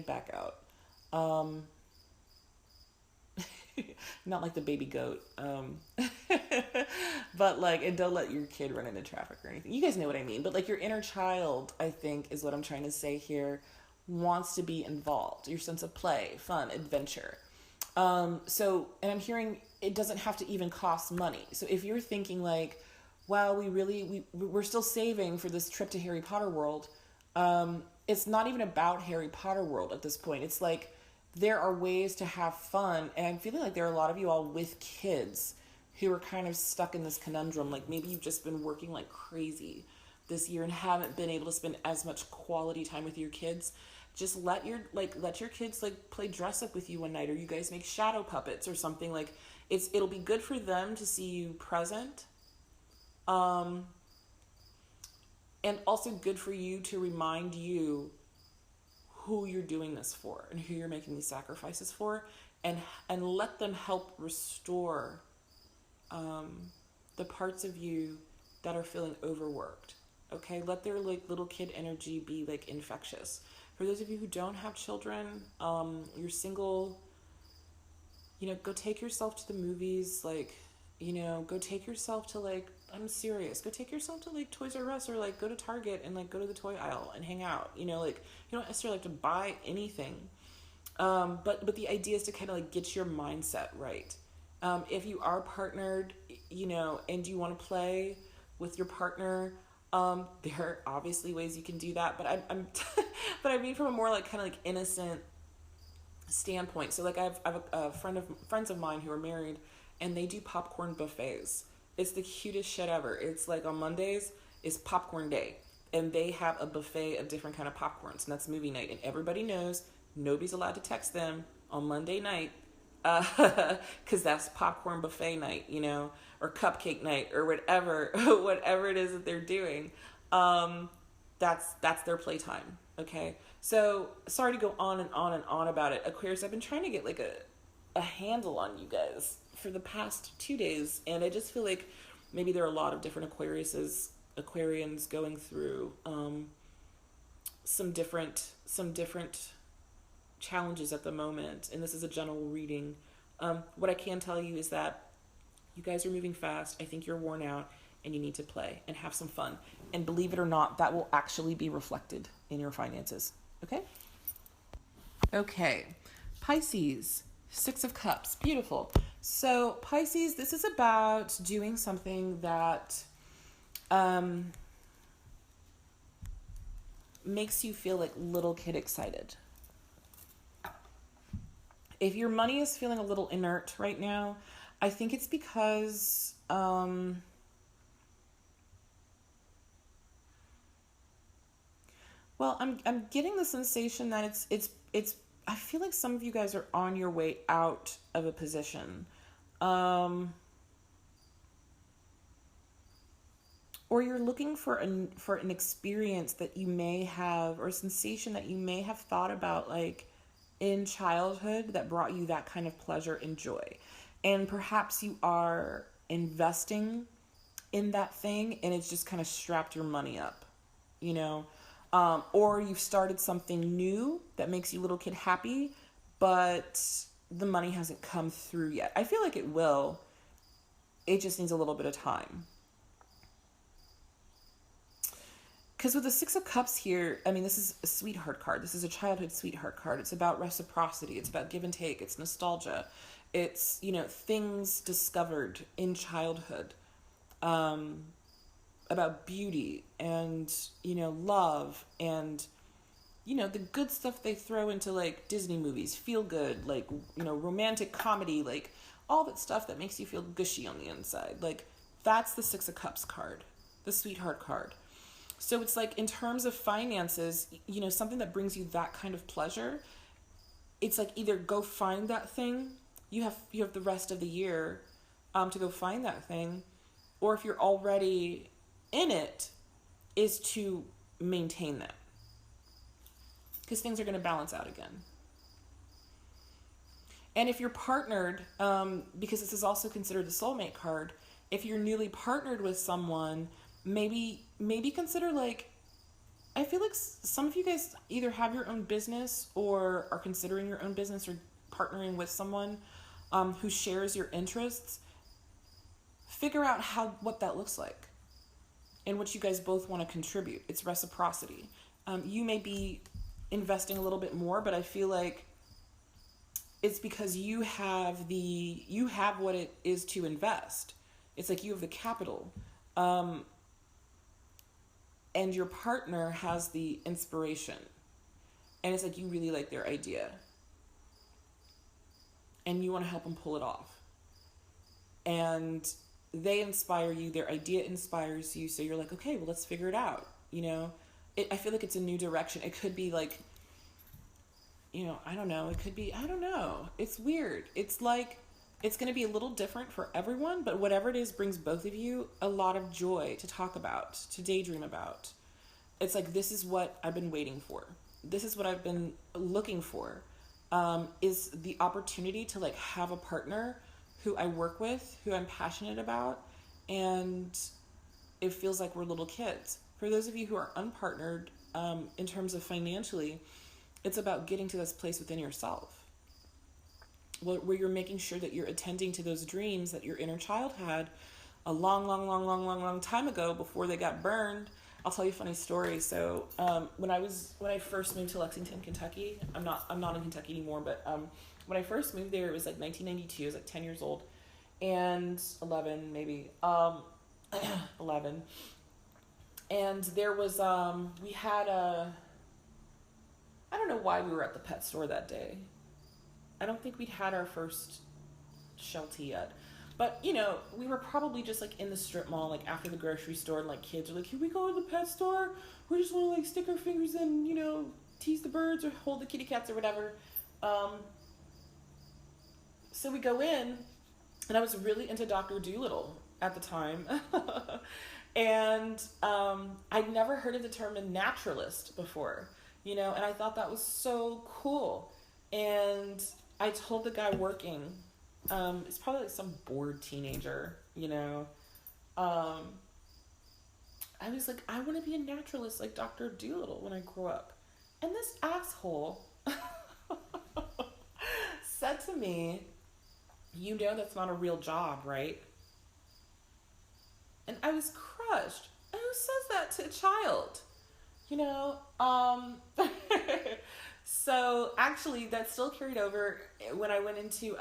back out. Not like the baby goat, but like, and don't let your kid run into traffic or anything. You guys know what I mean, but like your inner child, I think, is what I'm trying to say here, wants to be involved. Your sense of play, fun, adventure. And I'm hearing it doesn't have to even cost money. So if you're thinking like, well, we're still saving for this trip to Harry Potter World, it's not even about Harry Potter World at this point. It's like there are ways to have fun, and I'm feeling like there are a lot of you all with kids who are kind of stuck in this conundrum. Like maybe you've just been working like crazy this year and haven't been able to spend as much quality time with your kids. Just let your kids like play dress up with you one night, or you guys make shadow puppets or something. Like it'll be good for them to see you present. And also good for you to remind you who you're doing this for and who you're making these sacrifices for, and let them help restore the parts of you that are feeling overworked. Okay, let their like little kid energy be like infectious. For those of you who don't have children, you're single, go take yourself to the movies, like, go take yourself to like, I'm serious, go take yourself to like Toys R Us, or like go to Target and like go to the toy aisle and hang out. Like you don't necessarily have to buy anything, but the idea is to kind of like get your mindset right. If you are partnered, and you want to play with your partner, there are obviously ways you can do that, but I'm but I mean from a more like kind of like innocent standpoint. So like I have a friends of mine who are married, and they do popcorn buffets. It's the cutest shit ever. It's like on Mondays is popcorn day, and they have a buffet of different kind of popcorns, and that's movie night, and everybody knows nobody's allowed to text them on Monday night, because that's popcorn buffet night, or cupcake night, or whatever it is that they're doing. That's their playtime. Okay, so sorry to go on and on and on about it, Aquarius. I've been trying to get like a handle on you guys for the past 2 days, and I just feel like maybe there are a lot of different Aquarians going through some different challenges at the moment, and this is a general reading. What I can tell you is that you guys are moving fast. I think you're worn out, and you need to play and have some fun. And believe it or not, that will actually be reflected in your finances. Okay. Pisces, 6 of Cups. Beautiful. So Pisces, this is about doing something that makes you feel like little kid excited. If your money is feeling a little inert right now, I think it's because well, I'm getting the sensation that it's I feel like some of you guys are on your way out of a position. Or you're looking for an experience that you may have, or a sensation that you may have thought about like in childhood that brought you that kind of pleasure and joy. And perhaps you are investing in that thing and it's just kind of strapped your money up, or you've started something new that makes you little kid happy, but the money hasn't come through yet. I feel like it will. It just needs a little bit of time. Because with the 6 of Cups here, I mean, this is a sweetheart card. This is a childhood sweetheart card. It's about reciprocity. It's about give and take. It's nostalgia. It's, things discovered in childhood, about beauty and, love and, the good stuff they throw into like Disney movies, feel good, like, romantic comedy, like all that stuff that makes you feel gushy on the inside. Like that's the 6 of Cups card, the sweetheart card. So it's like in terms of finances, something that brings you that kind of pleasure, it's like either go find that thing. You have the rest of the year to go find that thing, or if you're already in it, is to maintain that, because things are going to balance out again. And if you're partnered, because this is also considered the soulmate card, if you're newly partnered with someone, maybe consider like, I feel like some of you guys either have your own business or are considering your own business, or partnering with someone who shares your interests. Figure out what that looks like and what you guys both want to contribute. It's reciprocity. You may be investing a little bit more, but I feel like it's because you have what it is to invest. It's like you have the capital. And your partner has the inspiration. And it's like you really like their idea. And you want to help them pull it off. And they inspire you, their idea inspires you, so you're like, okay, well, let's figure it out. I feel like it's a new direction. It could be like, I don't know. It could be, I don't know. It's weird. It's like, it's going to be a little different for everyone, but whatever it is brings both of you a lot of joy to talk about, to daydream about. It's like, this is what I've been waiting for. This is what I've been looking for, is the opportunity to like have a partner who I work with, who I'm passionate about, and it feels like we're little kids. For those of you who are unpartnered, in terms of financially, it's about getting to this place within yourself where you're making sure that you're attending to those dreams that your inner child had a long time ago before they got burned. I'll tell you a funny story. So when I first moved to Lexington, Kentucky, I'm not in Kentucky anymore, but when I first moved there, it was like 1992. I was like 10 years old, and 11 maybe, 11. And there was we had I don't know why we were at the pet store that day. I don't think we'd had our first Sheltie yet. But, we were probably just, like, in the strip mall, like, after the grocery store, and, like, kids are like, can we go to the pet store? We just want to, like, stick our fingers in, tease the birds or hold the kitty cats or whatever. So we go in, and I was really into Dr. Dolittle at the time. And I'd never heard of the term a naturalist before, and I thought that was so cool. And I told the guy working, it's probably like some bored teenager, I was like, I want to be a naturalist like Dr. Dolittle when I grow up. And this asshole said to me, that's not a real job, right? And I was crushed. And who says that to a child? So actually that still carried over when I went into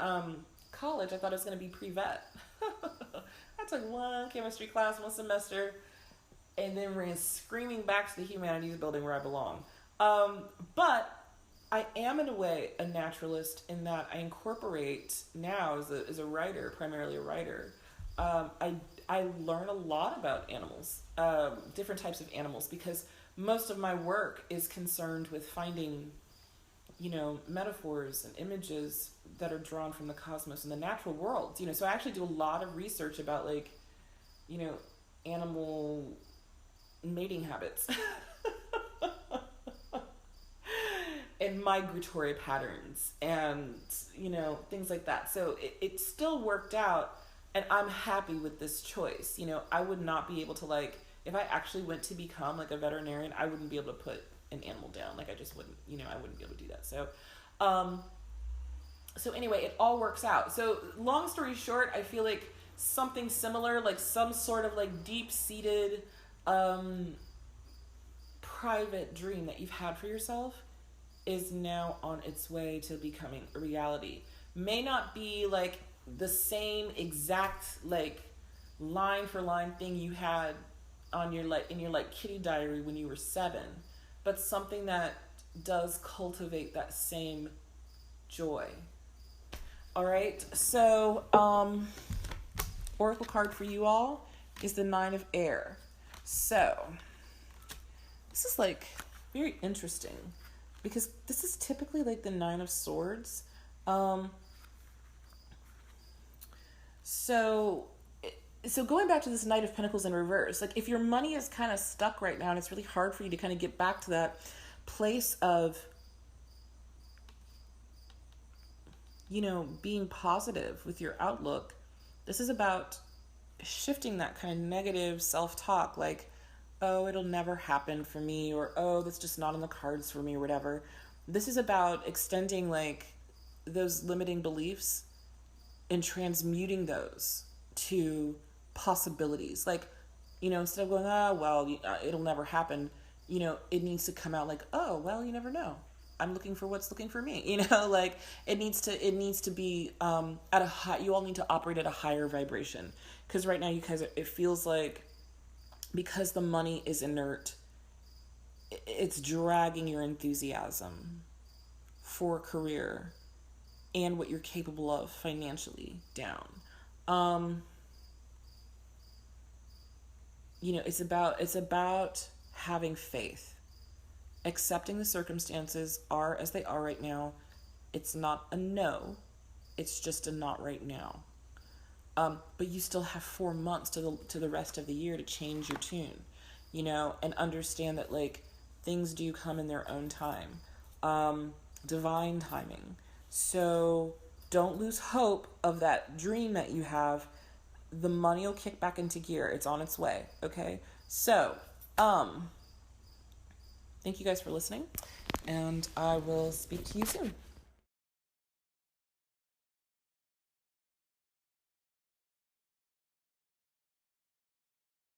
college. I thought I was going to be pre-vet. I took one chemistry class one semester and then ran screaming back to the humanities building where I belong. But I am in a way a naturalist in that I incorporate now as a writer, primarily a writer. I learn a lot about animals, different types of animals, because most of my work is concerned with finding, metaphors and images that are drawn from the cosmos and the natural world. So I actually do a lot of research about animal mating habits and migratory patterns and, things like that. So it still worked out. And I'm happy with this choice. I would not be able to, if I actually went to become, a veterinarian, I wouldn't be able to put an animal down. I just wouldn't, I wouldn't be able to do that. So anyway, it all works out. So long story short, I feel like something similar, some sort of, deep-seated, private dream that you've had for yourself is now on its way to becoming a reality. May not be, the same exact line for line thing you had on your in your kitty diary when you were 7, but something that does cultivate that same joy. All right, so oracle card for you all is the 9 of Air. So this is very interesting because this is typically the 9 of Swords. So going back to this Knight of Pentacles in reverse, if your money is kind of stuck right now and it's really hard for you to kind of get back to that place of, being positive with your outlook, this is about shifting that kind of negative self-talk, oh, it'll never happen for me, or, oh, that's just not in the cards for me, or whatever. This is about extending, those limiting beliefs and transmuting those to possibilities. Instead of going, oh, well, it'll never happen, it needs to come out oh, well, you never know. I'm looking for what's looking for me. Like it needs to be at a high. You all need to operate at a higher vibration, because right now you guys, it feels like, because the money is inert, it's dragging your enthusiasm for a career and what you're capable of financially down. It's about having faith, accepting the circumstances are as they are right now. It's not a no, it's just a not right now. But you still have 4 months to the rest of the year to change your tune, and understand that like things do come in their own time, divine timing. So don't lose hope of that dream that you have. The money will kick back into gear. It's on its way. Okay. So, thank you guys for listening, and I will speak to you soon.